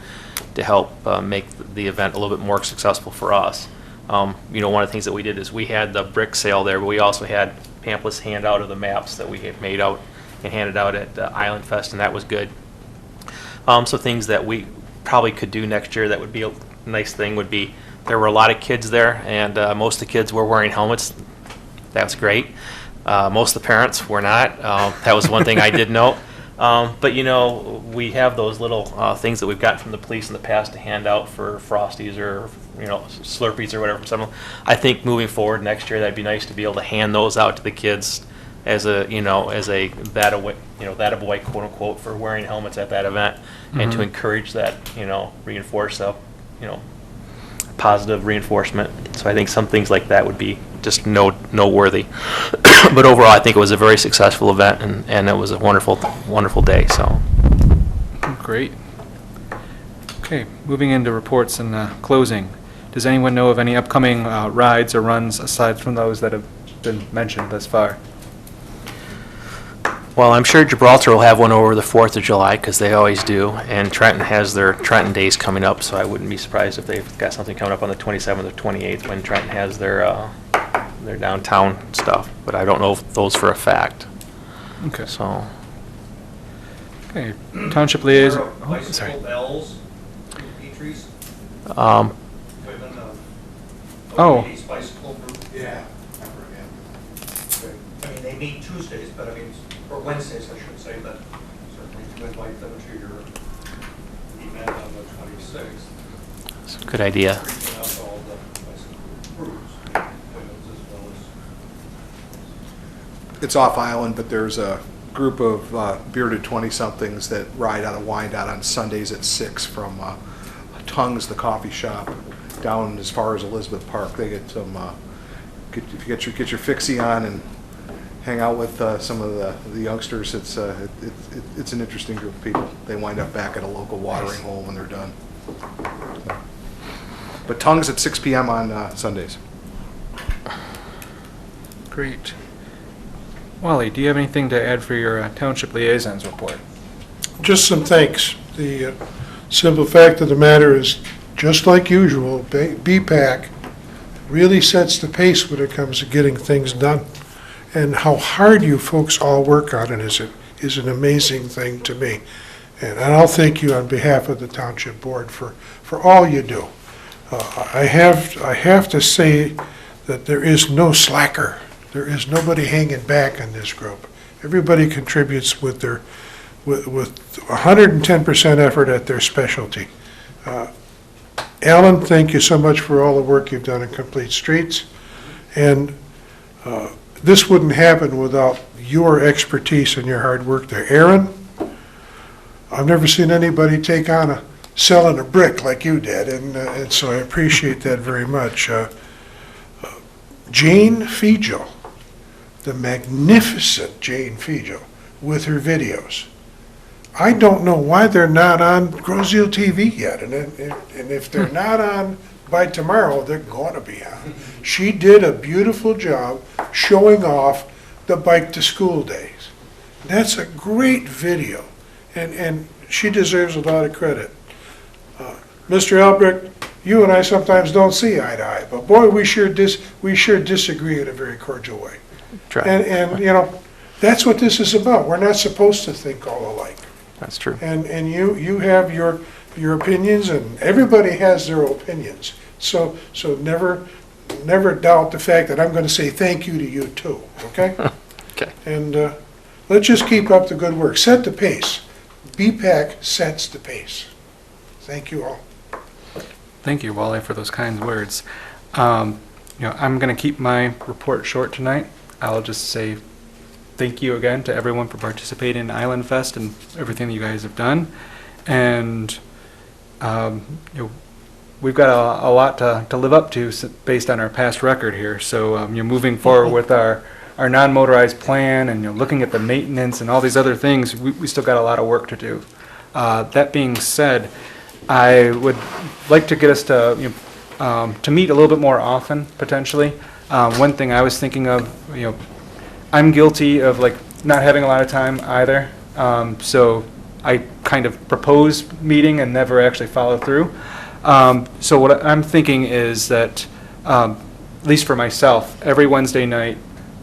to help make the event a little bit more successful for us. One of the things that we did is we had the brick sale there, but we also had pamphlets handout of the maps that we had made out and handed out at Island Fest, and that was good. So things that we probably could do next year that would be a nice thing would be, there were a lot of kids there, and most of the kids were wearing helmets. That's great. Most of the parents were not. That was one thing I did note. But we have those little things that we've gotten from the police in the past to hand out for Frosties or Slurpees or whatever. So I think moving forward next year, that'd be nice to be able to hand those out to the kids as a that of white quote unquote for wearing helmets at that event, and to encourage that reinforce positive reinforcement. So I think some things like that would be just noteworthy. But overall, I think it was a very successful event, and it was a wonderful day. So Great. Okay, moving into reports and closing. Does anyone know of any upcoming rides or runs aside from those that have been mentioned thus far? Well, I'm sure Gibraltar will have one over the 4th of July, because they always do, and Trenton has their Trenton Days coming up, so I wouldn't be surprised if they've got something coming up on the 27th or 28th when Trenton has their downtown stuff, but I don't know if those for a fact. Okay. So, Okay, Township Liaison. Bicycle bells, Petrie's, um, women of Oh. ladies bicycle group. Yeah. I mean, they meet Tuesdays, but I mean, or Wednesdays, I should say, but certainly to invite them to your event on the 26th. it's a good idea. Reaching out to all the bicycle groups, women's as well as. It's off island, but there's a group of bearded 20-somethings that ride on a wind out on Sundays at 6 from Tongue's, the coffee shop, down as far as Elizabeth Park. They get some, if you get your fixie on and hang out with some of the youngsters, it's an interesting group of people. They wind up back at a local watering hole when they're done. But Tongue's at 6 p.m. on Sundays. Great. Wally, do you have anything to add for your Township Liaisons report? just some thanks. The simple fact of the matter is, just like usual, BPAC really sets the pace when it comes to getting things done. And how hard you folks all work on it is an amazing thing to me. And I'll thank you on behalf of the Township Board for all you do. I have to say that there is no slacker. There is nobody hanging back in this group. Everybody contributes with 110% effort at their specialty. Alan, thank you so much for all the work you've done in Complete Streets. And this wouldn't happen without your expertise and your hard work there. Aaron, I've never seen anybody take on selling a brick like you did, and so I appreciate that very much. Jane Fijo, the magnificent Jane Fijo, with her videos. I don't know why they're not on Grosseal TV yet, and if they're not on by tomorrow, they're going to be on. She did a beautiful job showing off the bike to school days. That's a great video, and she deserves a lot of credit. Mr. Albrecht, you and I sometimes don't see eye to eye, but boy, we sure disagree in a very cordial way. Try. And you know, that's what this is about. We're not supposed to think all alike. That's true. And you have your opinions, and everybody has their opinions. So never doubt the fact that I'm going to say thank you to you too, okay? Okay. And let's just keep up the good work. Set the pace. BPAC sets the pace. Thank you all. Thank you, Wally, for those kind words. I'm going to keep my report short tonight. I'll just say thank you again to everyone for participating in Island Fest and everything that you guys have done. And we've got a lot to live up to based on our past record here. So moving forward with our non-motorized plan and looking at the maintenance and all these other things, we still got a lot of work to do. That being said, I would like to get us to meet a little bit more often, potentially. One thing I was thinking of, I'm guilty of not having a lot of time either. So I kind of propose meeting and never actually follow through. So what I'm thinking is that, at least for myself, every Wednesday night,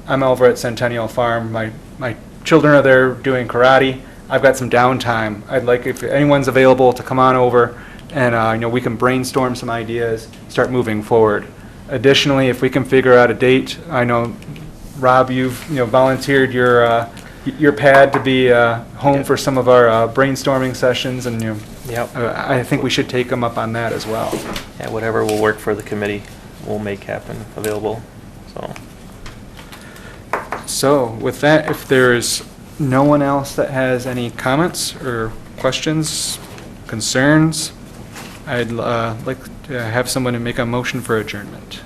I'm over at Centennial Farm. My children are there doing karate. I've got some downtime. I'd like if anyone's available to come on over and we can brainstorm some ideas, start moving forward. Additionally, if we can figure out a date, I know Rob, you've volunteered your pad to be home for some of our brainstorming sessions, and Yep. I think we should take them up on that as well. Yeah, whatever will work for the committee, we'll make happen available. So with that, if there's no one else that has any comments or questions, concerns, I'd like to have someone to make a motion for adjournment.